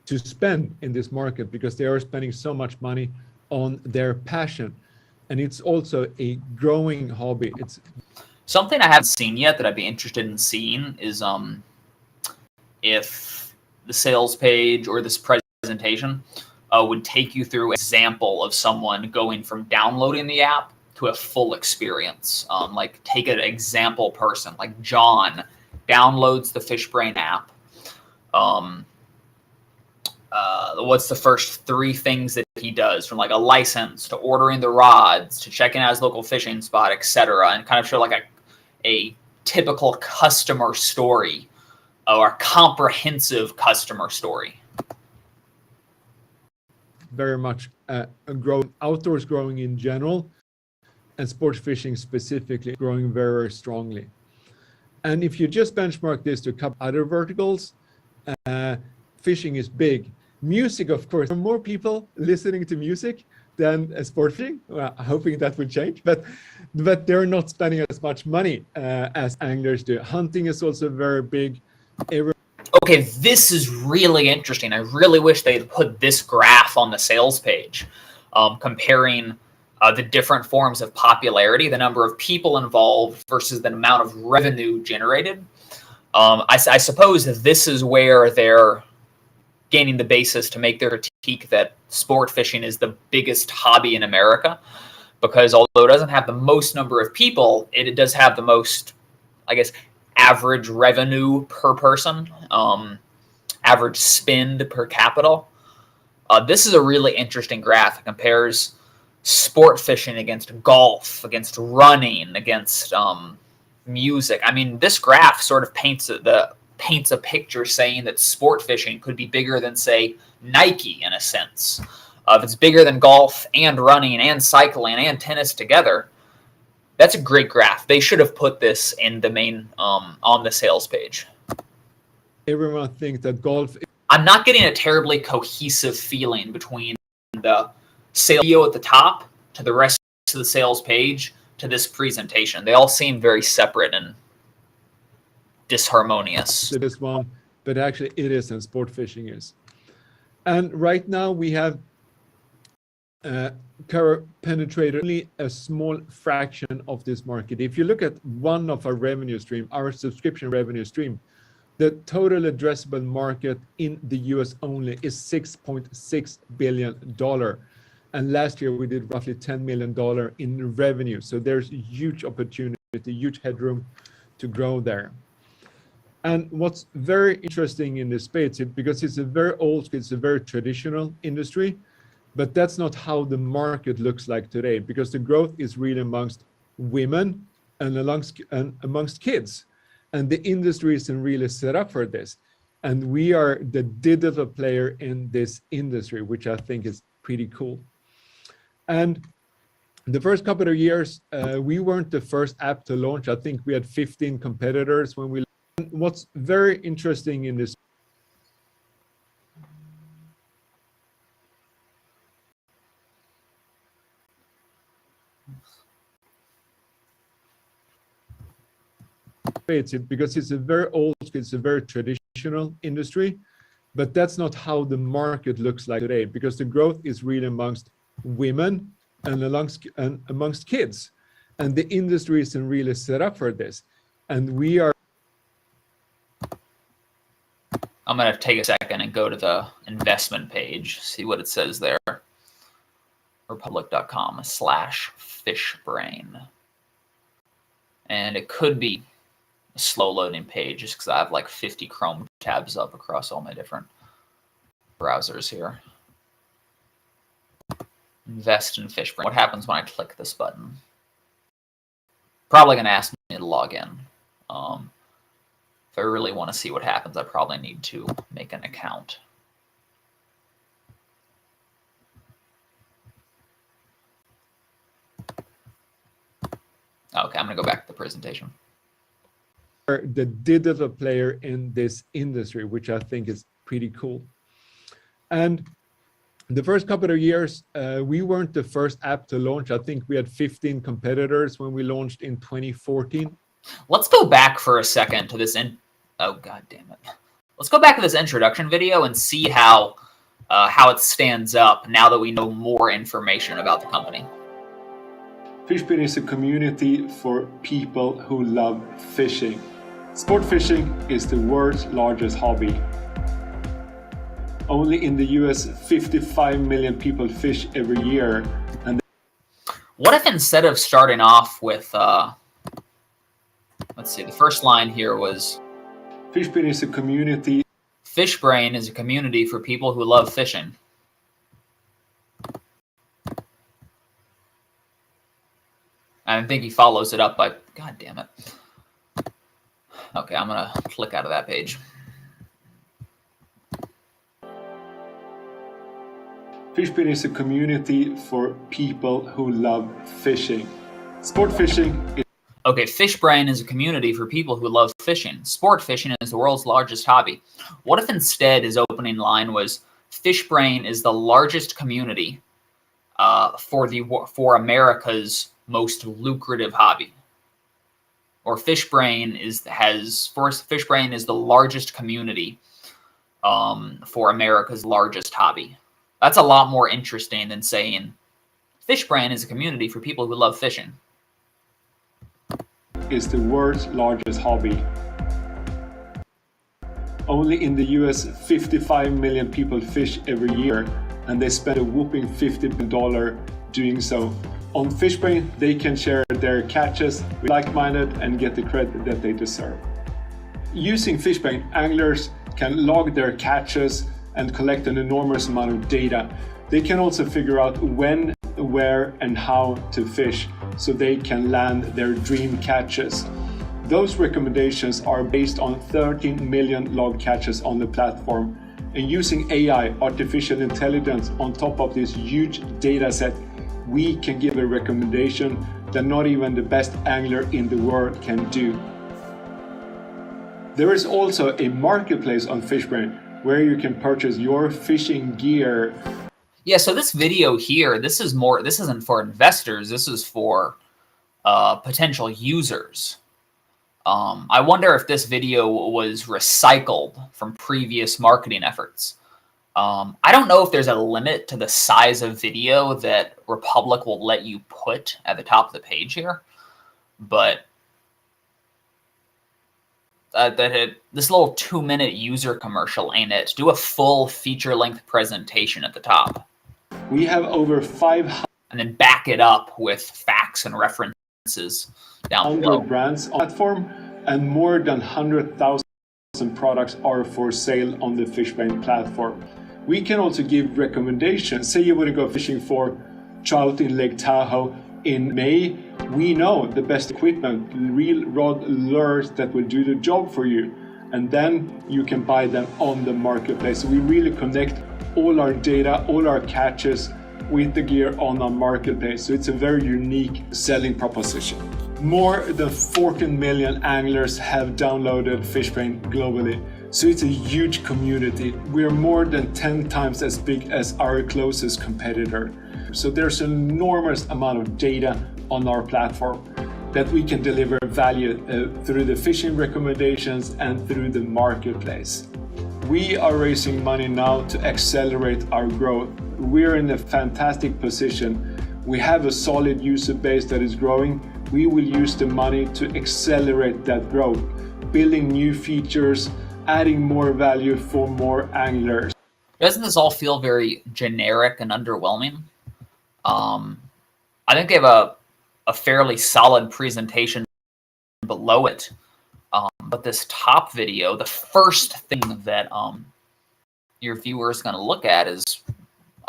to spend in this market, because they are spending so much money on their passion. And it's also a growing hobby. It's something I haven't seen yet that I'd be interested in seeing is if the sales page or this presentation would take you through an example of someone going from downloading the app to a full experience. Like take an example person, like John downloads the Fishbrain app. What's the first 3 things that he does, from like a license to ordering the rods to checking out his local fishing spot, etc., and kind of show like a typical customer story or a comprehensive customer story. Very much outdoors growing in general, and sports fishing specifically growing very, very strongly. And if you just benchmark this to a couple other verticals, fishing is big. Music, of course, there are more people listening to music than sport fishing. Well, hoping that will change, but they're not spending as much money as anglers do. Hunting is also very big. Okay, this is really interesting. I really wish they'd put this graph on the sales page, comparing the different forms of popularity, the number of people involved versus the amount of revenue generated. I suppose this is where they're gaining the basis to make their critique that sport fishing is the biggest hobby in America, because although it doesn't have the most number of people, it does have the most, I guess, average revenue per person, average spend per capita. This is a really interesting graph. It compares sport fishing against golf, against running, against music. I mean, this graph sort of paints a picture saying that sport fishing could be bigger than, say, Nike in a sense. If it's bigger than golf and running and cycling and tennis together, that's a great graph. They should have put this in the main on the sales page. Everyone thinks that golf. I'm not getting a terribly cohesive feeling between the sales video at the top to the rest of the sales page to this presentation. They all seem very separate and disharmonious. This one, but actually it isn't. Sport fishing is. And right now we have penetrated only a small fraction of this market. If you look at one of our revenue stream, our subscription revenue stream, the total addressable market in the US only is $6.6 billion. And last year we did roughly $10 million in revenue. So there's a huge opportunity, huge headroom to grow there. And what's very interesting in this space, because it's a very old, it's a very traditional industry, but that's not how the market looks like today, because the growth is really amongst women and amongst kids. And the industry isn't really set up for this. And we are the digital player in this industry, which I think is pretty cool. And the first couple of years, we weren't the first app to launch. I think we had 15 competitors when we. What's very interesting in this space, because it's a very old, it's a very traditional industry, but that's not how the market looks like today, because the growth is really amongst women and amongst kids, and the industry isn't really set up for this. And we are. I'm going to take a second and go to the investment page, see what it says there. Republic.com/fishbrain. And it could be a slow loading page just because I have like 50 Chrome tabs up across all my different browsers here. Invest in Fishbrain. What happens when I click this button? Probably going to ask me to log in. If I really want to see what happens, I probably need to make an account. Okay, I'm going to go back to the presentation. The digital player in this industry, which I think is pretty cool. And the first couple of years, we weren't the first app to launch. I think we had 15 competitors when we launched in 2014. Let's go back for a second to this. Oh, God damn it. Let's go back to this introduction video and see how it stands up now that we know more information about the company. Fishbrain is a community for people who love fishing. Sport fishing is the world's largest hobby. Only in the US, 55 million people fish every year. And what if instead of starting off with, let's see, the first line here was, Fishbrain is a community. Fishbrain is a community for people who love fishing. I think he follows it up by, God damn it. Okay, I'm going to click out of that page. Fishbrain is a community for people who love fishing. Sport fishing is. Okay, Fishbrain is a community for people who love fishing. Sport fishing is the world's largest hobby. What if instead his opening line was, Fishbrain is the largest community for America's most lucrative hobby. Or Fishbrain is the largest community for America's largest hobby. That's a lot more interesting than saying Fishbrain is a community for people who love fishing. Is the world's largest hobby. Only in the US, 55 million people fish every year, and they spend a whopping $50 billion doing so. On Fishbrain, they can share their catches with like-minded and get the credit that they deserve. Using Fishbrain, anglers can log their catches and collect an enormous amount of data. They can also figure out when, where, and how to fish so they can land their dream catches. Those recommendations are based on 13 million log catches on the platform. And using AI, artificial intelligence, on top of this huge data set, we can give a recommendation that not even the best angler in the world can do. There is also a marketplace on Fishbrain where you can purchase your fishing gear. Yeah, so this video here, this isn't for investors, this is for potential users. I wonder if this video was recycled from previous marketing efforts. I don't know if there's a limit to the size of video that Republic will let you put at the top of the page here, but this little 2-minute user commercial ain't it. Do a full feature-length presentation at the top. We have over 500 and then back it up with facts and references down below. brands on the platform, and more than 100,000 products are for sale on the Fishbrain platform. We can also give recommendations. Say you want to go fishing for trout in Lake Tahoe in May. We know the best equipment, reel, rod, lures that will do the job for you. And then you can buy them on the marketplace. So we really connect all our data, all our catches with the gear on our marketplace. So it's a very unique selling proposition. More than 14 million anglers have downloaded Fishbrain globally. So it's a huge community. We're more than 10 times as big as our closest competitor. So there's an enormous amount of data on our platform that we can deliver value through the fishing recommendations and through the marketplace. We are raising money now to accelerate our growth. We're in a fantastic position. We have a solid user base that is growing. We will use the money to accelerate that growth, building new features, adding more value for more anglers. Doesn't this all feel very generic and underwhelming? I think they have a fairly solid presentation below it. But this top video, the first thing that your viewer is going to look at is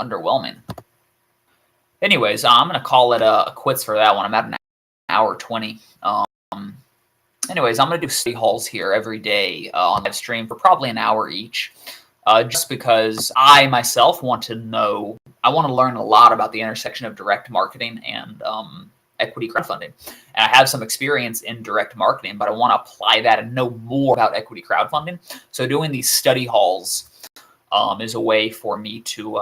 underwhelming. Anyways, I'm going to call it a quits for that one. I'm at an hour 20. Anyways, I'm going to do study halls here every day on live stream for probably an hour each. Just because I myself want to learn a lot about the intersection of direct marketing and equity crowdfunding. And I have some experience in direct marketing, but I want to apply that and know more about equity crowdfunding. So doing these study halls is a way for me to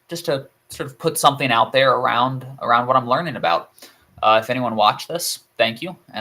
just to sort of put something out there around what I'm learning about. If anyone watched this, thank you. And